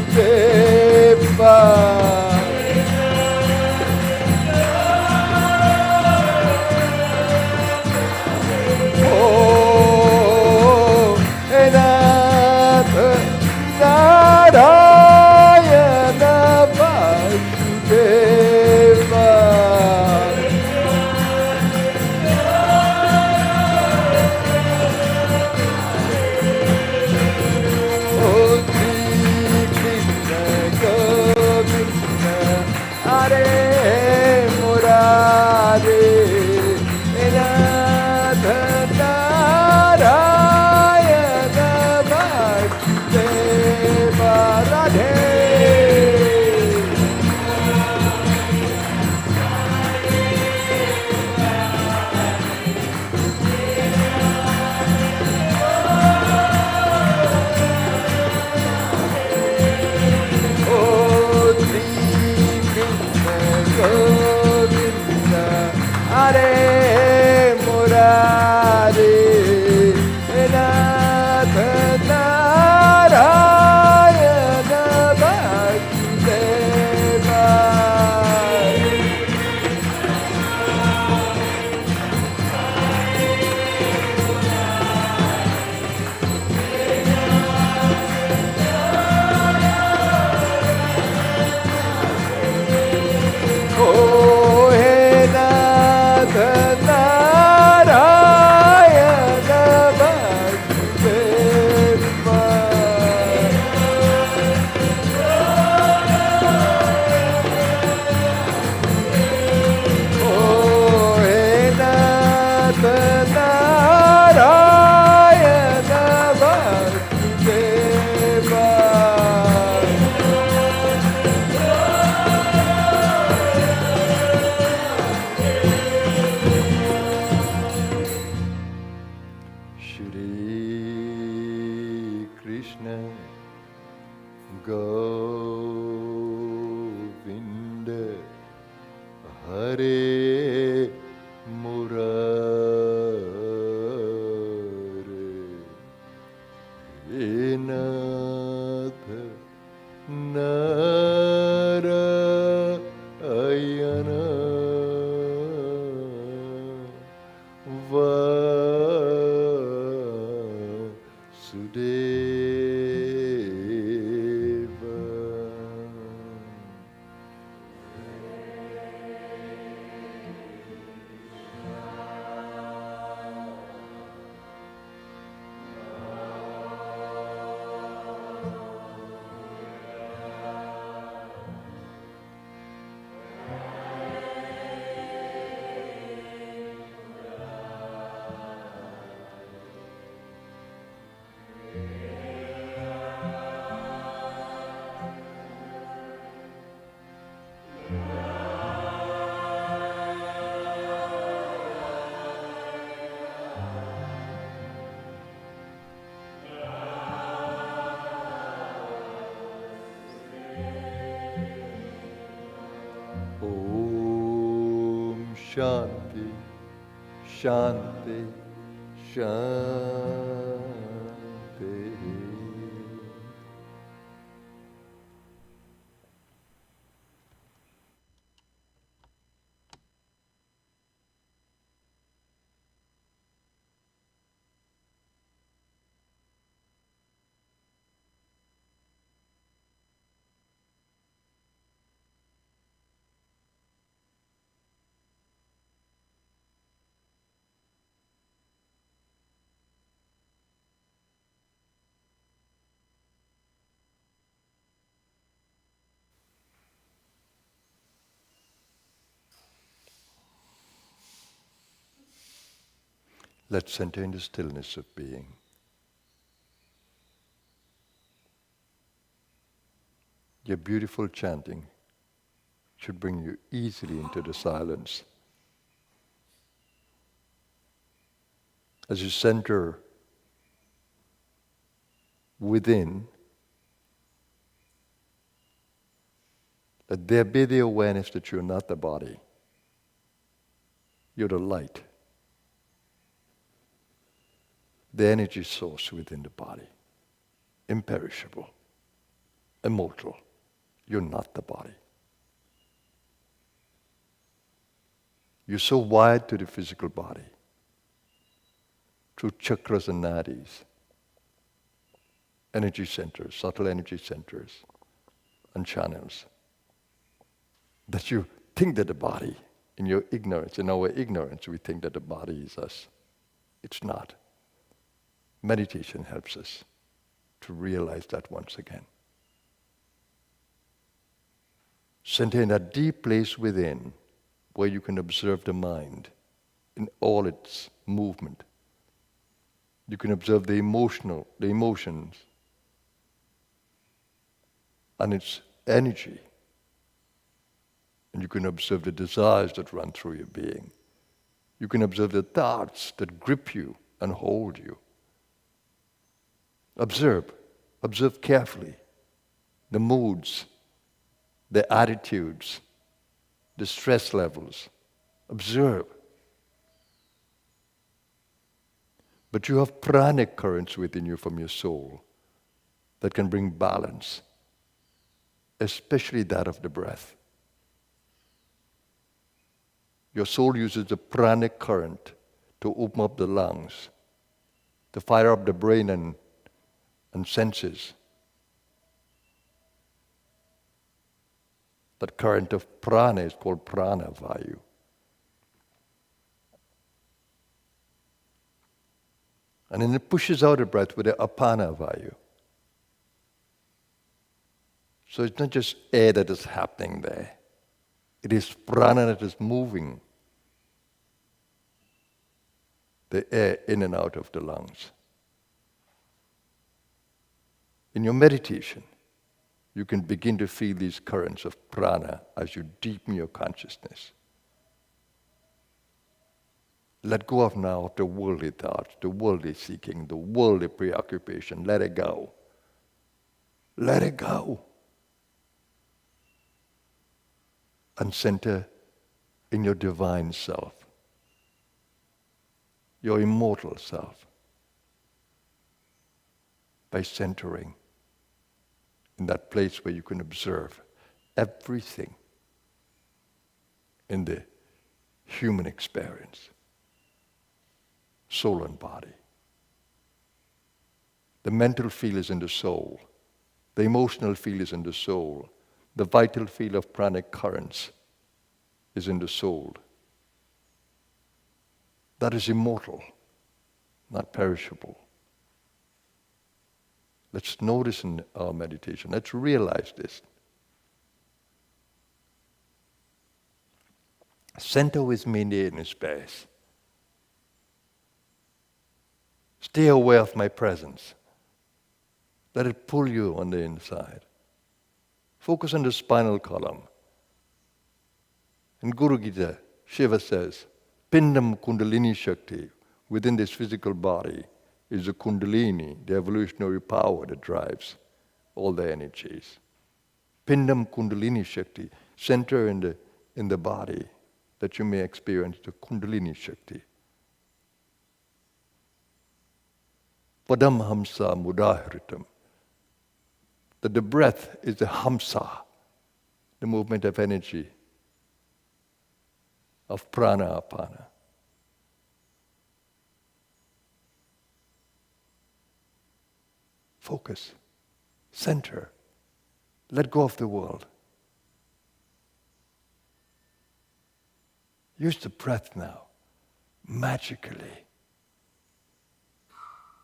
Shanti, Shanti, Shanti. Let's enter into stillness of being. Your beautiful chanting should bring you easily into the silence. As you center within, let there be the awareness that you're not the body. You're the light, the energy source within the body, imperishable, immortal. You're not the body. You're so wired to the physical body through chakras and nadis, energy centers, subtle energy centers, and channels, that you think that the body, in your ignorance, in our ignorance, we think that the body is us. It's not. Meditation helps us to realize that once again. Center in that deep place within where you can observe the mind in all its movement. You can observe the emotions, and its energy. And you can observe the desires that run through your being. You can observe the thoughts that grip you and hold you. Observe carefully the moods, the attitudes, the stress levels. Observe. But you have pranic currents within you from your soul that can bring balance, especially that of the breath. Your soul uses the pranic current to open up the lungs, to fire up the brain and senses. That current of prana is called prana vayu. And then it pushes out the breath with the apana vayu. So it's not just air that is happening there. It is prana that is moving the air in and out of the lungs. In your meditation, you can begin to feel these currents of prana as you deepen your consciousness. Let go of now the worldly thoughts, the worldly seeking, the worldly preoccupation. Let it go. Let it go. And center in your divine self, your immortal self, by centering in that place where you can observe everything in the human experience, soul and body. The mental field is in the soul. The emotional field is in the soul. The vital field of pranic currents is in the soul. That is immortal, not perishable. Let's notice in our meditation. Let's realize this. Center with me in the inner space. Stay aware of my presence. Let it pull you on the inside. Focus on the spinal column. In Guru Gita, Shiva says, Pindam Kundalini Shakti, within this physical body, is the Kundalini, the evolutionary power that drives all the energies. Pindam Kundalini Shakti, center in the body, that you may experience the Kundalini Shakti. Padam Hamsa Mudahritam. That the breath is the Hamsa, the movement of energy, of prana apana. Focus, center, let go of the world. Use the breath now, magically,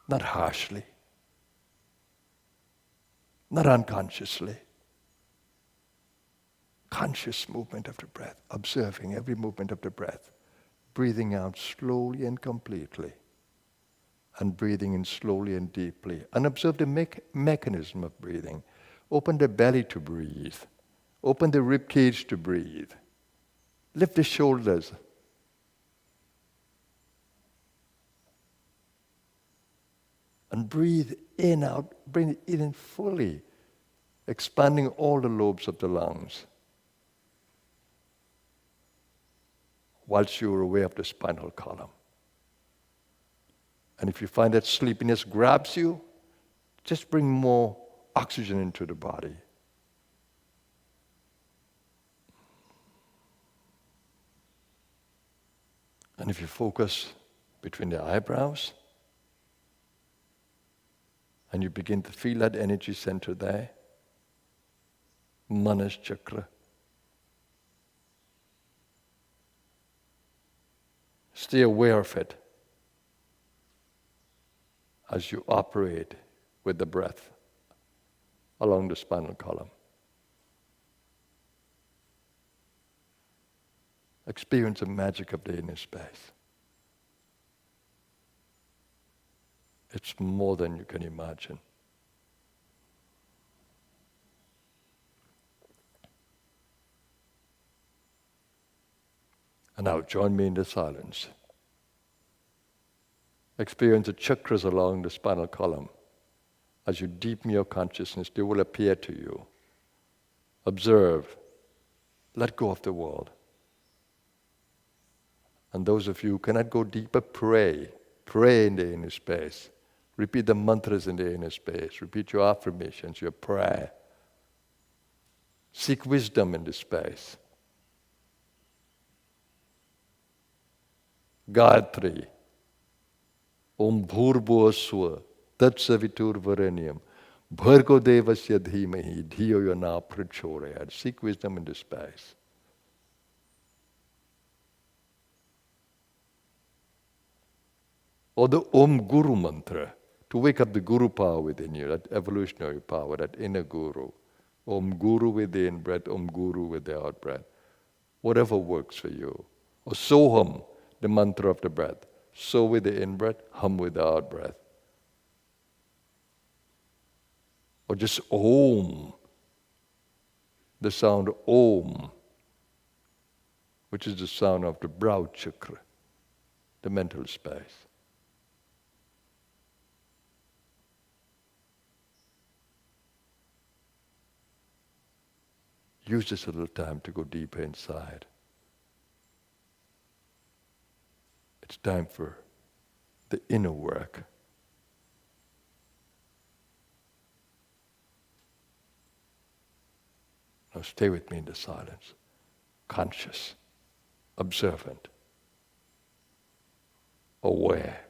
not harshly, not unconsciously. Conscious movement of the breath, observing every movement of the breath, breathing out slowly and completely, and breathing in slowly and deeply. And observe the mechanism of breathing. Open the belly to breathe. Open the rib cage to breathe. Lift the shoulders. And breathe in, out, bring it in fully, expanding all the lobes of the lungs. Whilst you are aware of the spinal column. And if you find that sleepiness grabs you, just bring more oxygen into the body. And if you focus between the eyebrows, and you begin to feel that energy center there, Manas Chakra. Stay aware of it as you operate with the breath along the spinal column. Experience the magic of the inner space. It's more than you can imagine. And now join me in the silence. Experience the chakras along the spinal column. As you deepen your consciousness, they will appear to you. Observe. Let go of the world. And those of you who cannot go deeper, pray. Pray in the inner space. Repeat the mantras in the inner space. Repeat your affirmations, your prayer. Seek wisdom in this space. Gayatri. Om Bhurbhuvasva Tat Savitur Varenyam Bhargo Devasya Dhimahi Dhiyo Yana Prachodayat. Seek wisdom in this space. Or the Om Guru mantra, to wake up the Guru power within you, that evolutionary power, that inner Guru. Om Guru with the in-breath, Om Guru with the out-breath. Whatever works for you. Or Soham, the mantra of the breath. So with the in-breath, hum with the out-breath. Or just Om, the sound Om, which is the sound of the brow chakra, the mental space. Use this little time to go deeper inside. It's time for the inner work. Now stay with me in the silence. Conscious, observant, aware.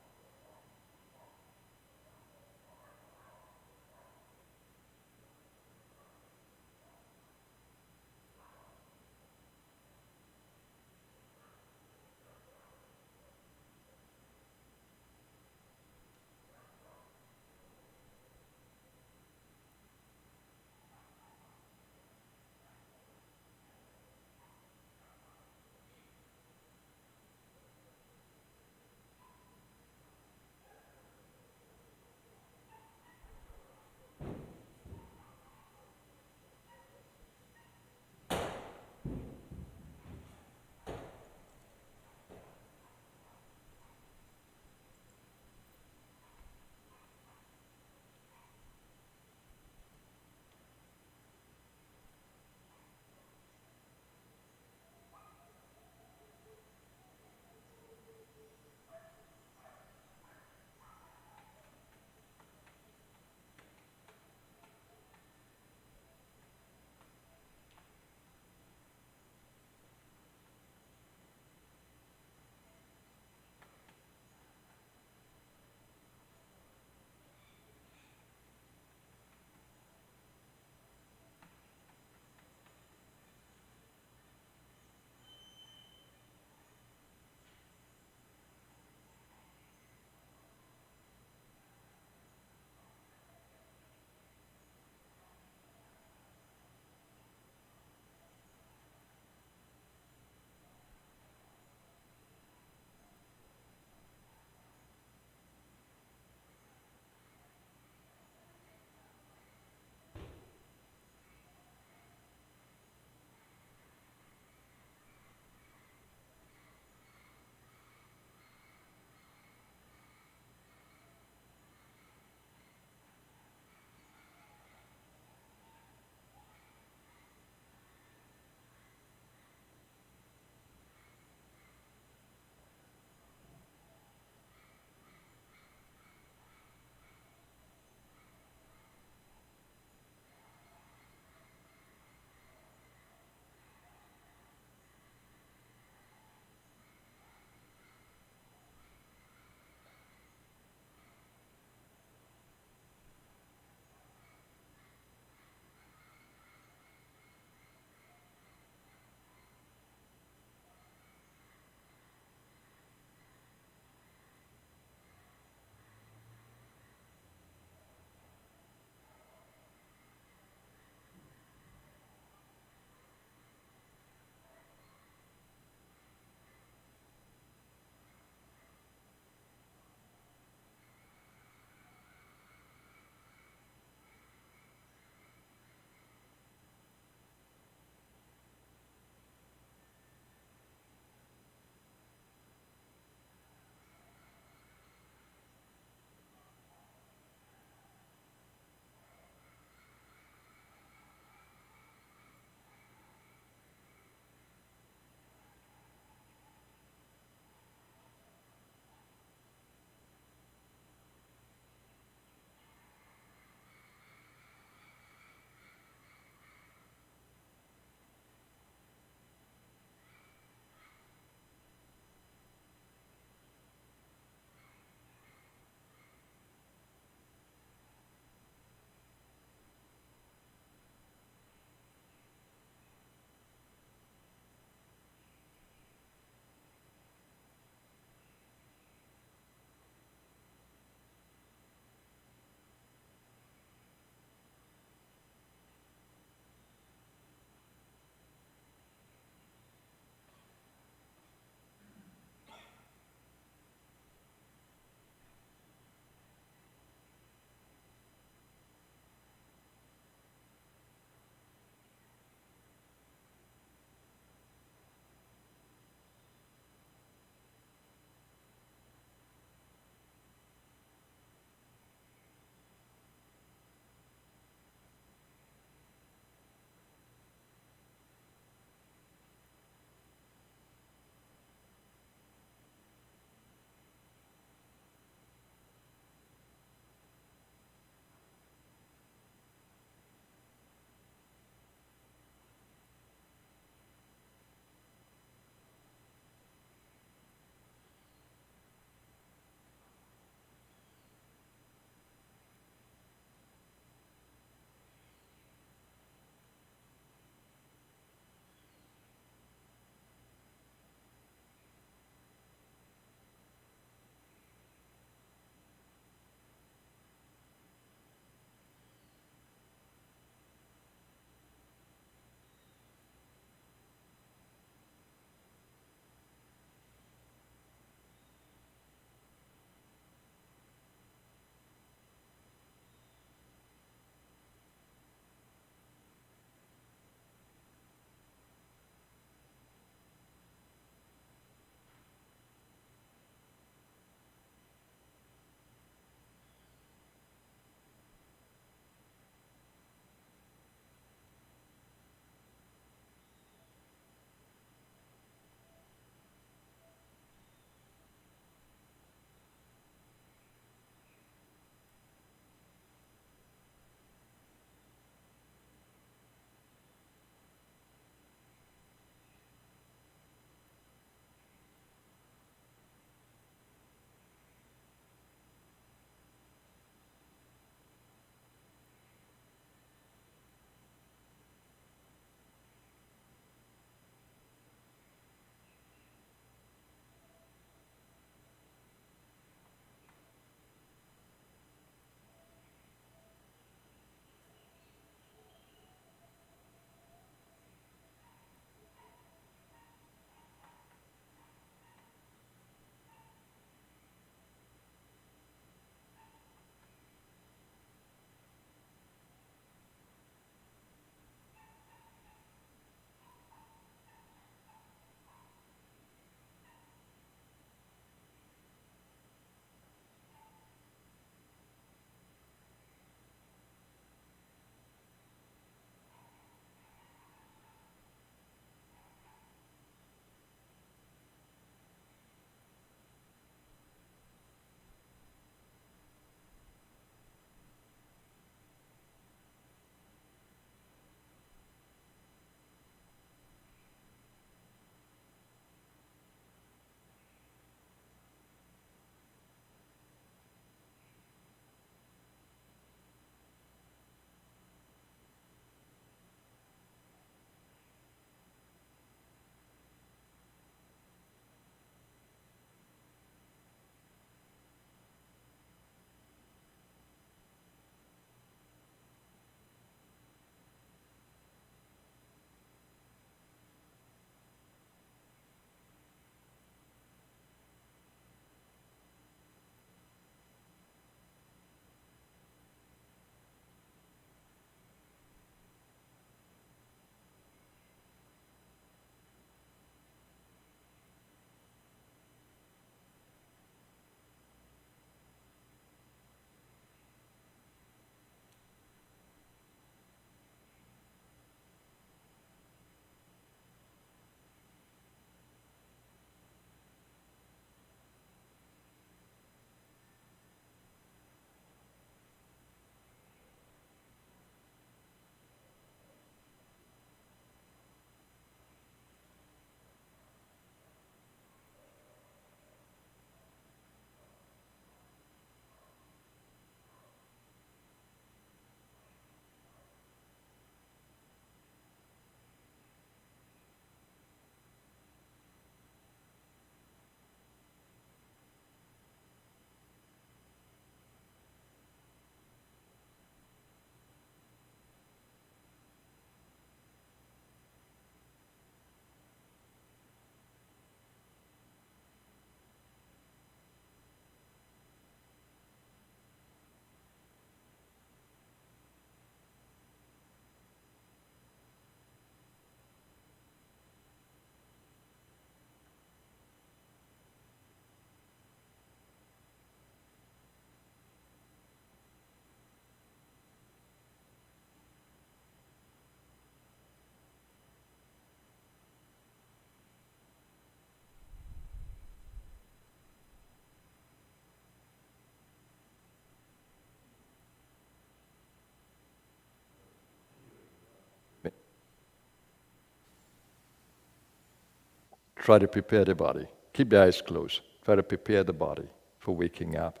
Try to prepare the body. Keep your eyes closed. Try to prepare the body for waking up.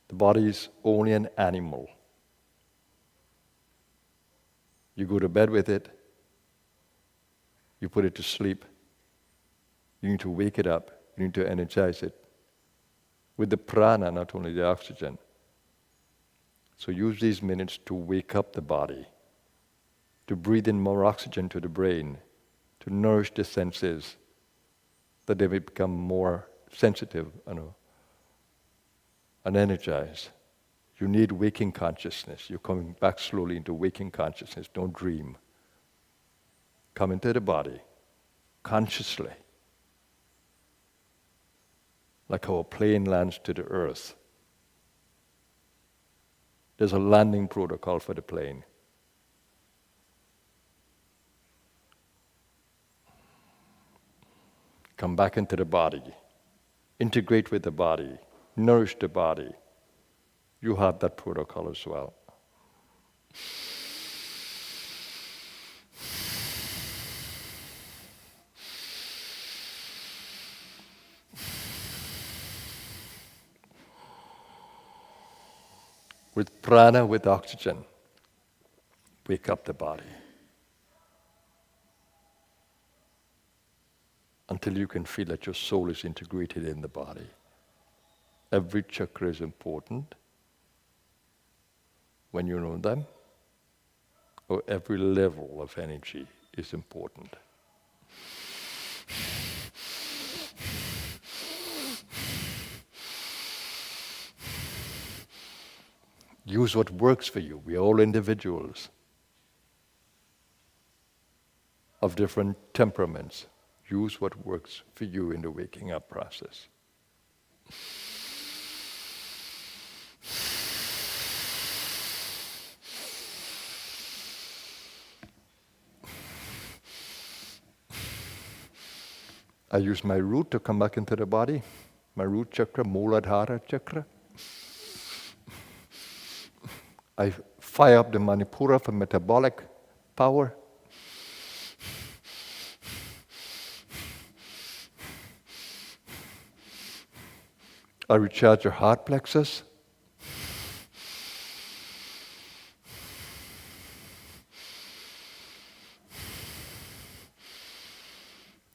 The body is only an animal. You go to bed with it, you put it to sleep, you need to wake it up, you need to energize it with the prana, not only the oxygen. So use these minutes to wake up the body, to breathe in more oxygen to the brain, to nourish the senses, that they may become more sensitive and energized. You need waking consciousness. You're coming back slowly into waking consciousness. Don't dream. Come into the body consciously. Like how a plane lands to the earth. There's a landing protocol for the plane. Come back into the body. Integrate with the body. Nourish the body. You have that protocol as well. With prana, with oxygen, wake up the body. Until you can feel that your soul is integrated in the body. Every chakra is important when you know them, or every level of energy is important. Use what works for you. We are all individuals of different temperaments. Use what works for you in the waking up process. I use my root to come back into the body, my root chakra, Muladhara chakra. I fire up the Manipura for metabolic power. I recharge your heart plexus.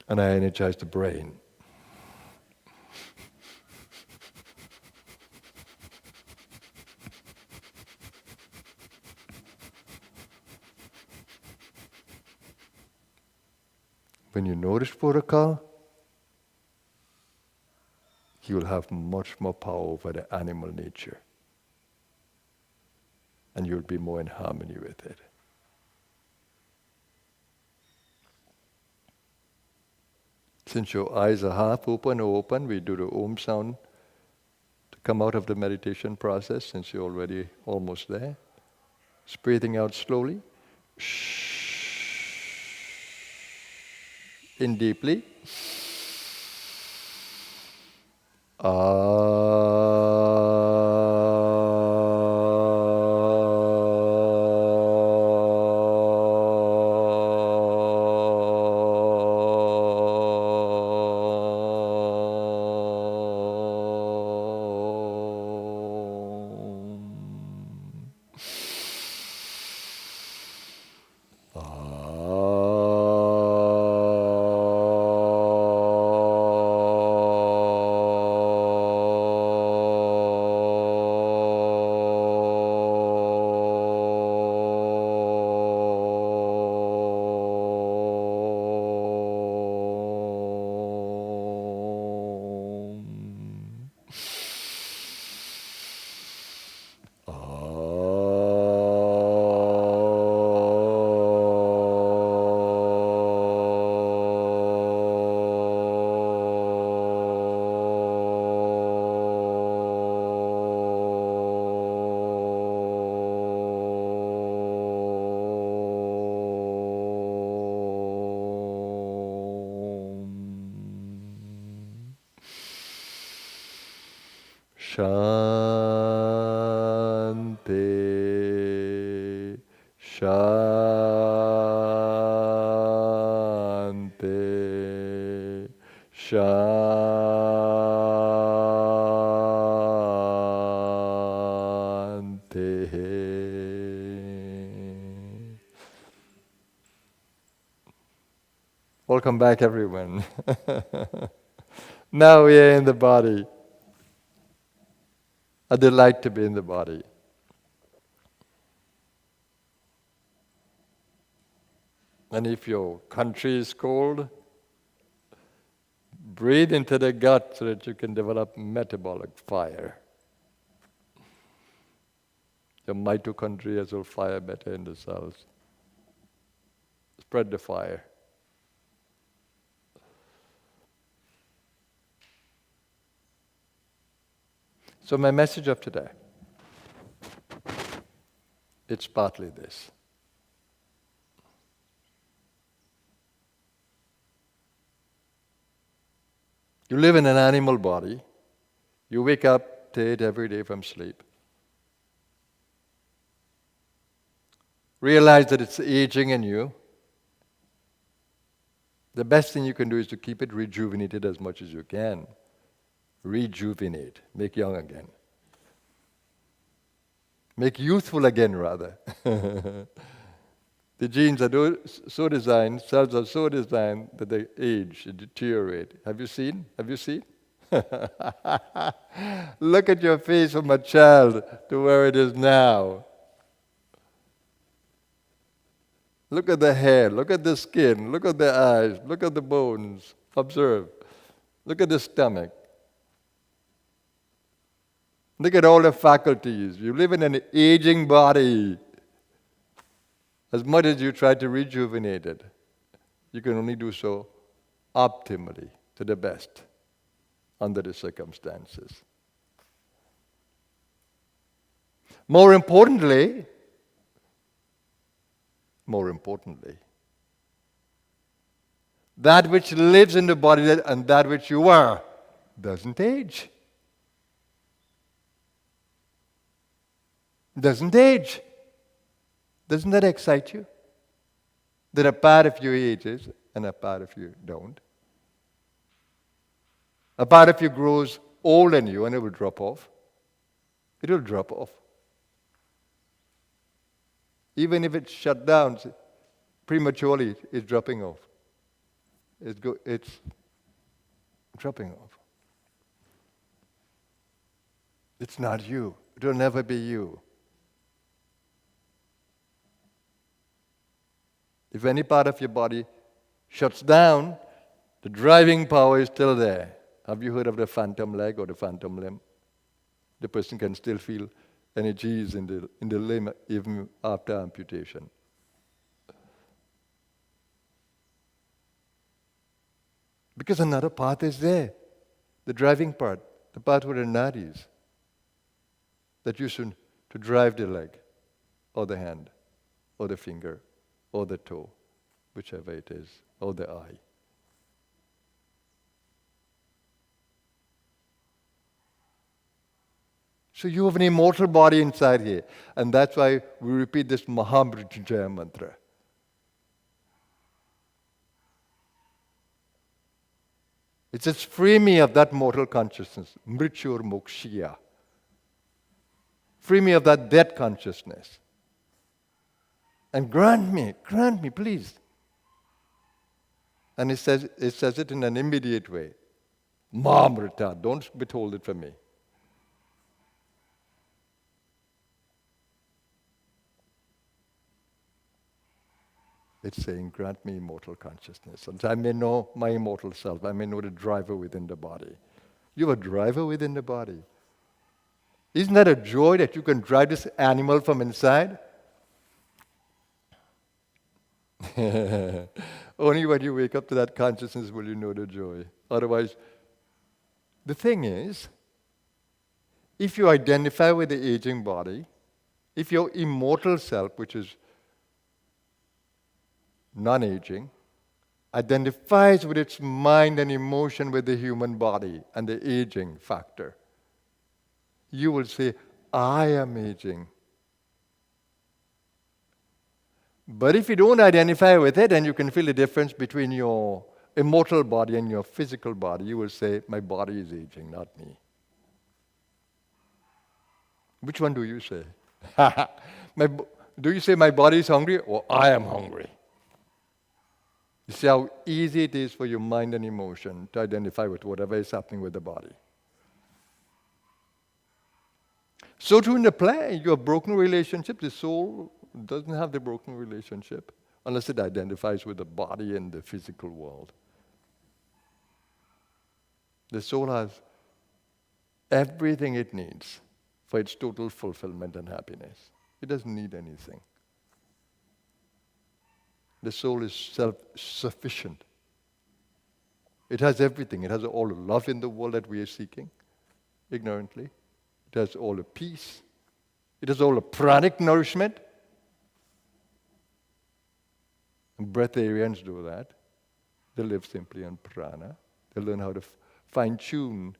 And I energize the brain. When you know this protocol, you will have much more power over the animal nature. And you'll be more in harmony with it. Since your eyes are half open or open, we do the Om sound to come out of the meditation process, since you're already almost there. Just breathing out slowly. In deeply. Shanti, Shanti, Shanti. Welcome back, everyone. Now we are in the body. A delight to be in the body. And if your country is cold, breathe into the gut so that you can develop metabolic fire. Your mitochondria will fire better in the cells. Spread the fire. So my message of today, it's partly this. You live in an animal body. You wake up to it every day from sleep. Realize that it's aging in you. The best thing you can do is to keep it rejuvenated as much as you can. Rejuvenate, make young again. Make youthful again, rather. The genes are so designed, cells are so designed that they age, they deteriorate. Have you seen? Have you seen? Look at your face from a child to where it is now. Look at the hair, look at the skin, look at the eyes, look at the bones. Observe. Look at the stomach. Look at all the faculties. You live in an aging body. As much as you try to rejuvenate it, you can only do so optimally, to the best, under the circumstances. More importantly, that which lives in the body and that which you are doesn't age. Doesn't age. Doesn't that excite you? That a part of you ages and a part of you don't. A part of you grows old in you and it will drop off. It will drop off. Even if it's shut down prematurely, it's dropping off. It's dropping off. It's not you. It will never be you. If any part of your body shuts down, the driving power is still there. Have you heard of the phantom leg or the phantom limb? The person can still feel energies in the limb even after amputation. Because another part is there, the driving part, the part with the nadis that used to drive the leg or the hand or the finger or the toe, whichever it is, or the eye. So you have an immortal body inside here, and that's why we repeat this Mahamrityunjaya mantra. It says, free me of that mortal consciousness, mrityur mokshya. Free me of that dead consciousness. And grant me, please. And it says it in an immediate way. Mamrita, don't withhold it from me. It's saying, grant me immortal consciousness. And I may know my immortal self. I may know the driver within the body. You have a driver within the body. Isn't that a joy that you can drive this animal from inside? Only when you wake up to that consciousness will you know the joy. Otherwise, the thing is, if you identify with the aging body, if your immortal self, which is non-aging, identifies with its mind and emotion with the human body and the aging factor, you will say, I am aging. But if you don't identify with it, then you can feel the difference between your immortal body and your physical body, you will say, my body is aging, not me. Which one do you say? Do you say my body is hungry or I am hungry? You see how easy it is for your mind and emotion to identify with whatever is happening with the body. So too in the play, you have broken relationship. The soul doesn't have the broken relationship unless it identifies with the body and the physical world. The soul has everything it needs for its total fulfillment and happiness. It doesn't need anything. The soul is self-sufficient. It has everything. It has all the love in the world that we are seeking, ignorantly. It has all the peace. It has all the pranic nourishment. And breatharians do that. They live simply on prana. They learn how to fine-tune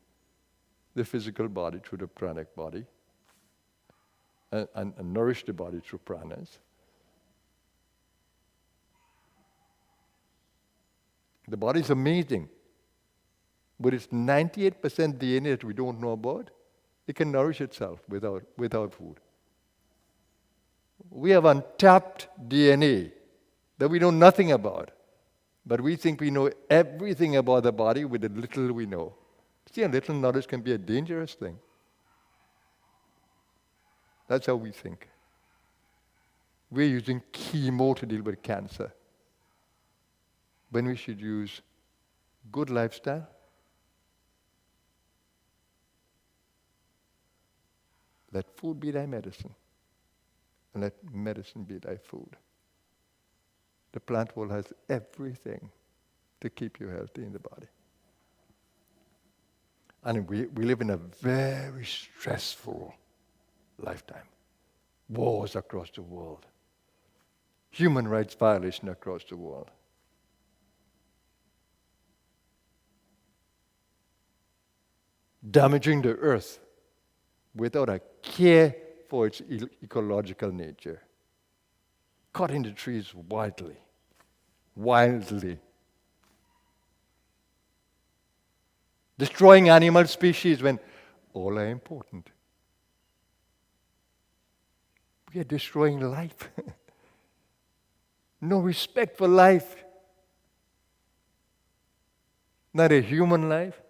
the physical body through the pranic body and nourish the body through pranas. The body is amazing. But it's 98% DNA that we don't know about. It can nourish itself without food. We have untapped DNA that we know nothing about. But we think we know everything about the body with the little we know. See, a little knowledge can be a dangerous thing. That's how we think. We're using chemo to deal with cancer, when we should use good lifestyle, let food be thy medicine, and let medicine be thy food. The plant world has everything to keep you healthy in the body. And we live in a very stressful lifetime. Wars across the world. Human rights violation across the world. Damaging the earth without a care for its ecological nature. Cutting the trees wildly. Destroying animal species when all are important. We are destroying life. No respect for life. Not a human life.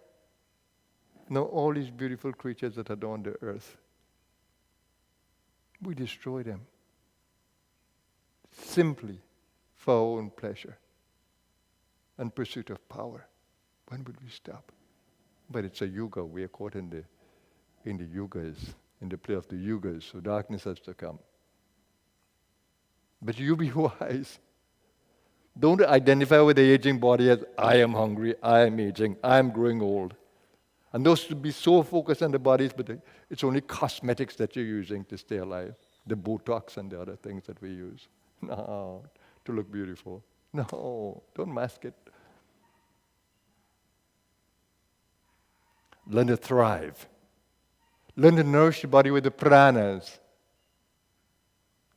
No, all these beautiful creatures that adorn the earth. We destroy them simply for our own pleasure and pursuit of power. When would we stop? But it's a yuga. We are caught in the yugas, in the play of the yugas, so darkness has to come. But you be wise. Don't identify with the aging body as I am hungry, I am aging, I am growing old. And those to be so focused on the bodies, but it's only cosmetics that you're using to stay alive. The Botox and the other things that we use. No, to look beautiful. No, don't mask it. Learn to thrive. Learn to nourish your body with the pranas.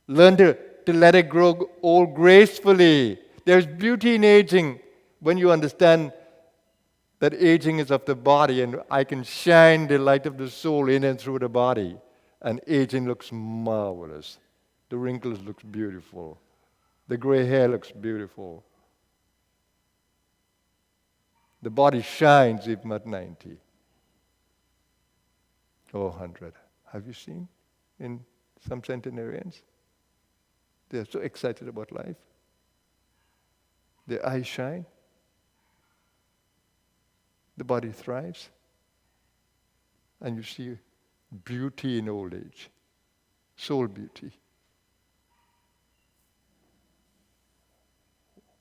Learn to let it grow old gracefully. There's beauty in aging when you understand that aging is of the body and I can shine the light of the soul in and through the body. And aging looks marvelous. The wrinkles look beautiful. The gray hair looks beautiful. The body shines even at 90 or 100. Have you seen in some centenarians? They're so excited about life. Their eyes shine. The body thrives. And you see beauty in old age. Soul beauty.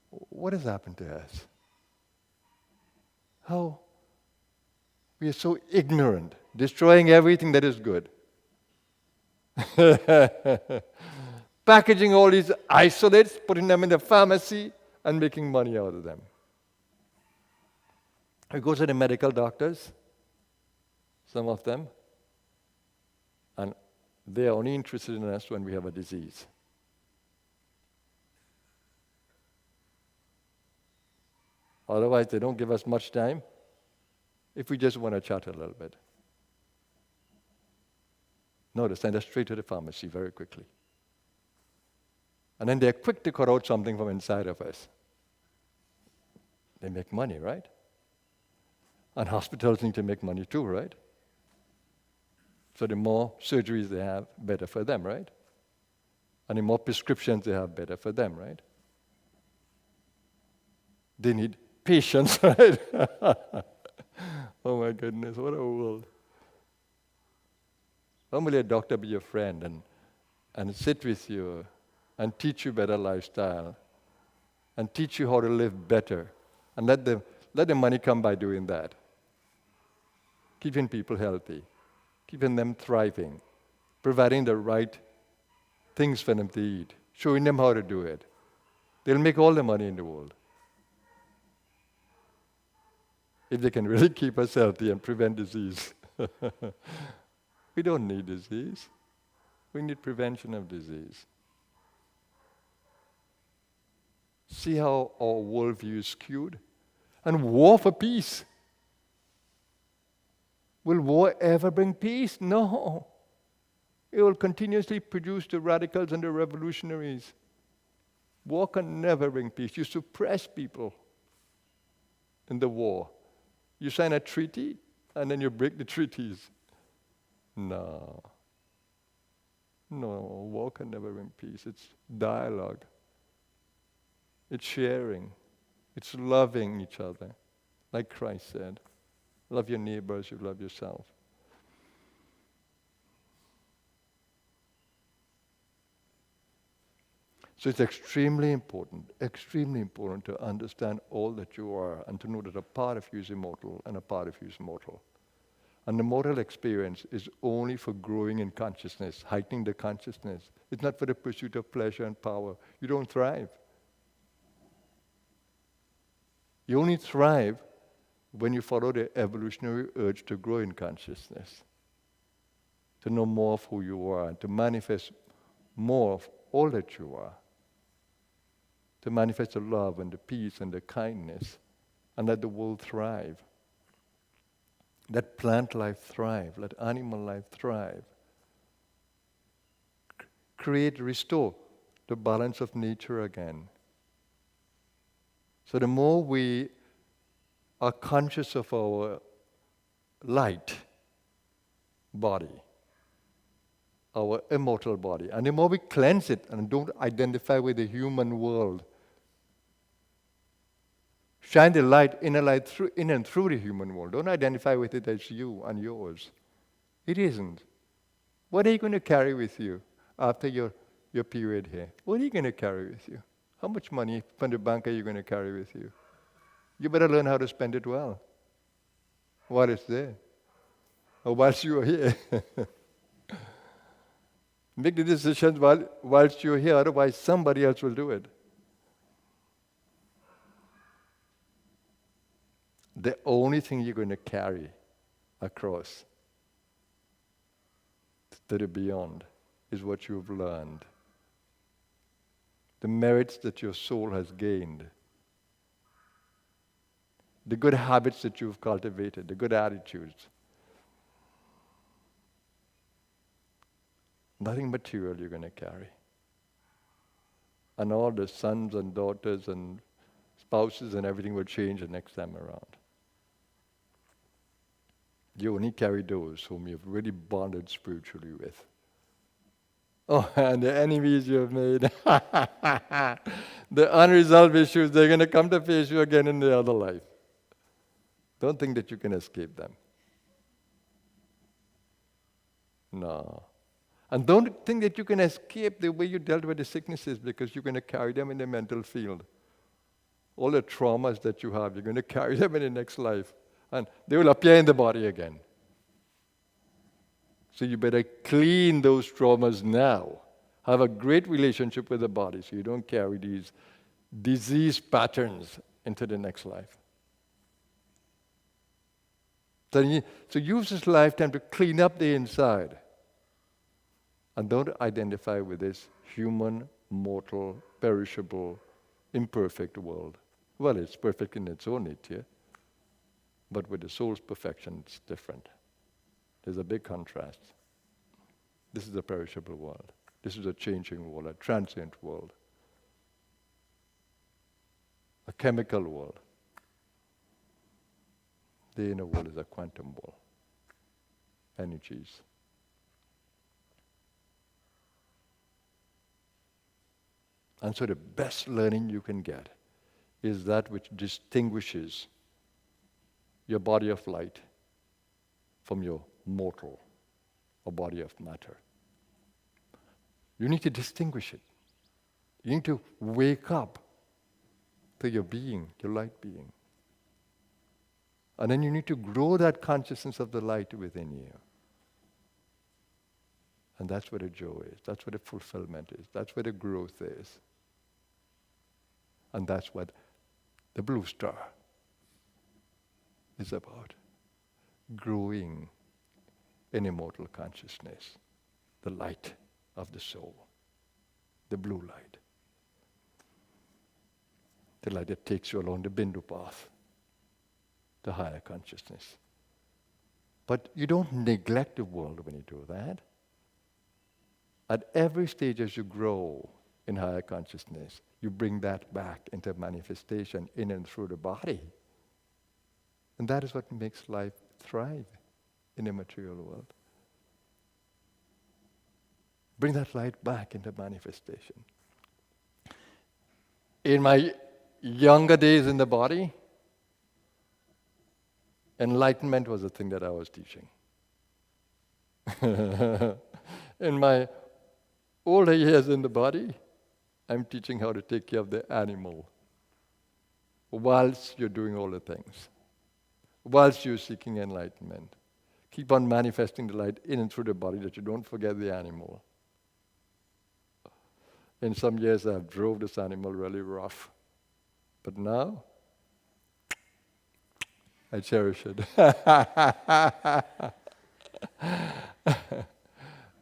What has happened to us? How we are so ignorant, destroying everything that is good. Packaging all these isolates, putting them in the pharmacy, and making money out of them. We go to the medical doctors, some of them, and they are only interested in us when we have a disease. Otherwise, they don't give us much time if we just want to chat a little bit. No, they send us straight to the pharmacy very quickly. And then they're quick to cut out something from inside of us. They make money, right? And hospitals need to make money too, right? So the more surgeries they have, better for them, right? And the more prescriptions they have, better for them, right? They need patience, right? Oh my goodness, what a world. Normally a doctor be your friend and sit with you and teach you better lifestyle and teach you how to live better and let the money come by doing that. Keeping people healthy, keeping them thriving, providing the right things for them to eat, showing them how to do it. They'll make all the money in the world. If they can really keep us healthy and prevent disease. We don't need disease. We need prevention of disease. See how our worldview is skewed? And war for peace. Will war ever bring peace? No. It will continuously produce the radicals and the revolutionaries. War can never bring peace. You suppress people in the war. You sign a treaty, and then you break the treaties. No. No, war can never bring peace. It's dialogue. It's sharing. It's loving each other. Like Christ said, love your neighbor as you love yourself. So it's extremely important to understand all that you are and to know that a part of you is immortal and a part of you is mortal. And the mortal experience is only for growing in consciousness, heightening the consciousness. It's not for the pursuit of pleasure and power. You don't thrive. You only thrive when you follow the evolutionary urge to grow in consciousness, to know more of who you are, and to manifest more of all that you are, to manifest the love and the peace and the kindness, and let the world thrive. Let plant life thrive, let animal life thrive. Create, restore the balance of nature again. So the more we are conscious of our light body, our immortal body, and the more we cleanse it and don't identify with the human world, shine the light, inner light in and through the human world. Don't identify with it as you and yours. It isn't. What are you going to carry with you after your period here? What are you going to carry with you? How much money from the bank are you going to carry with you? You better learn how to spend it well while it's there, or whilst you are here. Make the decisions whilst you're here, otherwise somebody else will do it. The only thing you're going to carry across to the beyond is what you've learned. The merits that your soul has gained. The good habits that you've cultivated, the good attitudes. Nothing material you're going to carry. And all the sons and daughters and spouses and everything will change the next time around. You only carry those whom you've really bonded spiritually with. Oh, and the enemies you have made, the unresolved issues, they're going to come to face you again in the other life. Don't think that you can escape them. No. And don't think that you can escape the way you dealt with the sicknesses, because you're going to carry them in the mental field. All the traumas that you have, you're going to carry them in the next life. And they will appear in the body again. So you better clean those traumas now. Have a great relationship with the body so you don't carry these disease patterns into the next life. So use this lifetime to clean up the inside. And don't identify with this human, mortal, perishable, imperfect world. Well, it's perfect in its own nature, but with the soul's perfection, it's different. There's a big contrast. This is a perishable world. This is a changing world, a transient world, a chemical world. The inner world is a quantum world. Energies. And so the best learning you can get is that which distinguishes your body of light from your mortal or body of matter. You need to distinguish it. You need to wake up to your being, your light being. And then you need to grow that consciousness of the light within you. And that's where the joy is. That's where the fulfillment is. That's where the growth is. And that's what the blue star is about. Growing in immortal consciousness. The light of the soul. The blue light. The light that takes you along the Bindu path. The higher consciousness. But you don't neglect the world when you do that. At every stage as you grow in higher consciousness, you bring that back into manifestation in and through the body. And that is what makes life thrive in the material world. Bring that light back into manifestation. In my younger days in the body, enlightenment was the thing that I was teaching. In my older years in the body, I'm teaching how to take care of the animal whilst you're doing all the things, whilst you're seeking enlightenment. Keep on manifesting the light in and through the body that you don't forget the animal. In some years I've drove this animal really rough, but now I cherish it.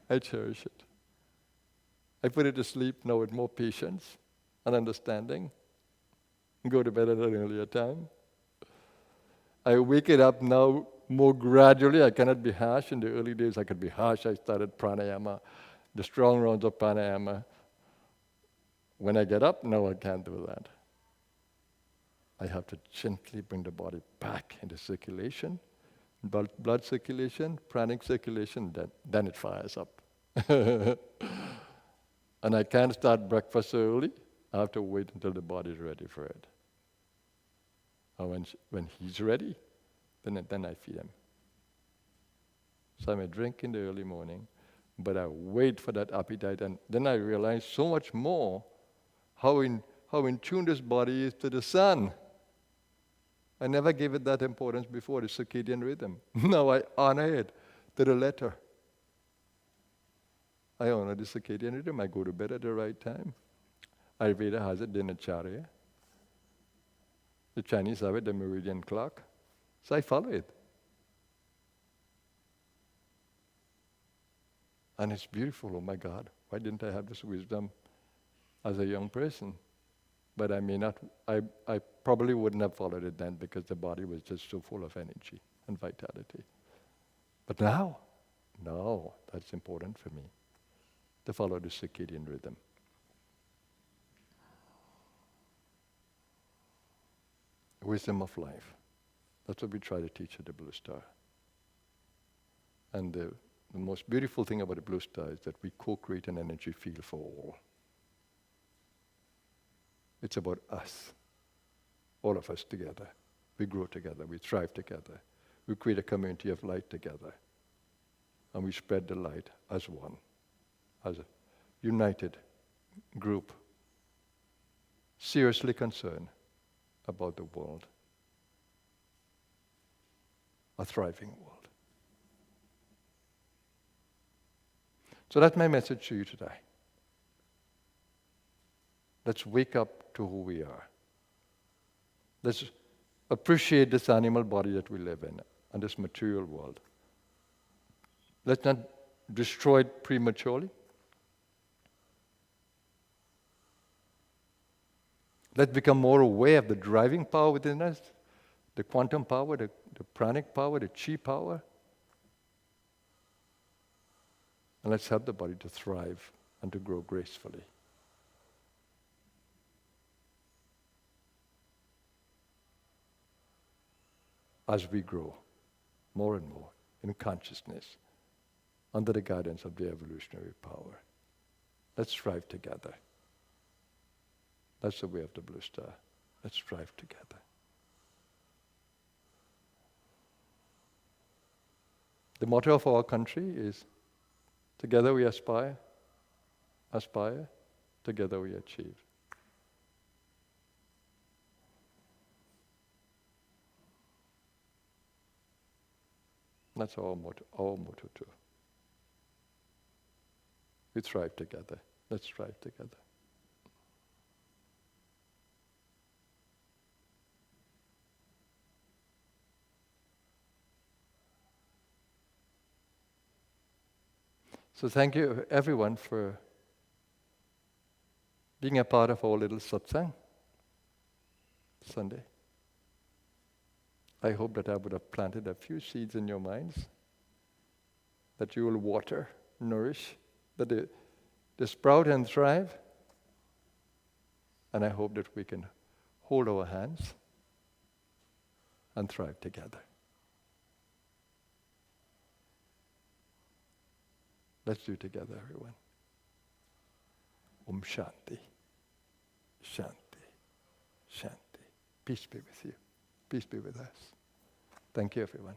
I cherish it. I put it to sleep now with more patience and understanding. Go to bed at an earlier time. I wake it up now more gradually. I cannot be harsh. In the early days I could be harsh. I started pranayama, the strong rounds of pranayama. When I get up, no, I can't do that. I have to gently bring the body back into circulation, blood circulation, pranic circulation, then it fires up. And I can't start breakfast early. I have to wait until the body is ready for it. And when he's ready, then I feed him. So I may drink in the early morning, but I wait for that appetite, and then I realize so much more how in tune this body is to the sun. I never gave it that importance before, the circadian rhythm. Now I honor it to the letter. I honor the circadian rhythm. I go to bed at the right time. Ayurveda has it, dinacharya. The Chinese have it, the meridian clock. So I follow it. And it's beautiful, oh my God. Why didn't I have this wisdom as a young person? But I probably wouldn't have followed it then because the body was just so full of energy and vitality. But now, no, that's important for me, to follow the circadian rhythm. Wisdom of life. That's what we try to teach at the Blue Star. And the most beautiful thing about the Blue Star is that we co-create an energy field for all. It's about us, all of us together. We grow together, we thrive together. We create a community of light together. And we spread the light as one, as a united group, seriously concerned about the world, a thriving world. So that's my message to you today. Let's wake up to who we are. Let's appreciate this animal body that we live in and this material world. Let's not destroy it prematurely. Let's become more aware of the driving power within us, the quantum power, the pranic power, the chi power. And let's help the body to thrive and to grow gracefully. As we grow more and more in consciousness under the guidance of the evolutionary power. Let's strive together. That's the way of the Blue Star. Let's strive together. The motto of our country is, together we aspire, together we achieve. That's our motto too. We thrive together. Let's strive together. So thank you everyone for being a part of our little satsang Sunday. I hope that I would have planted a few seeds in your minds that you will water, nourish, that they sprout and thrive. And I hope that we can hold our hands and thrive together. Let's do it together, everyone. Om Shanti, Shanti, Shanti. Peace be with you. Peace be with us. Thank you, everyone.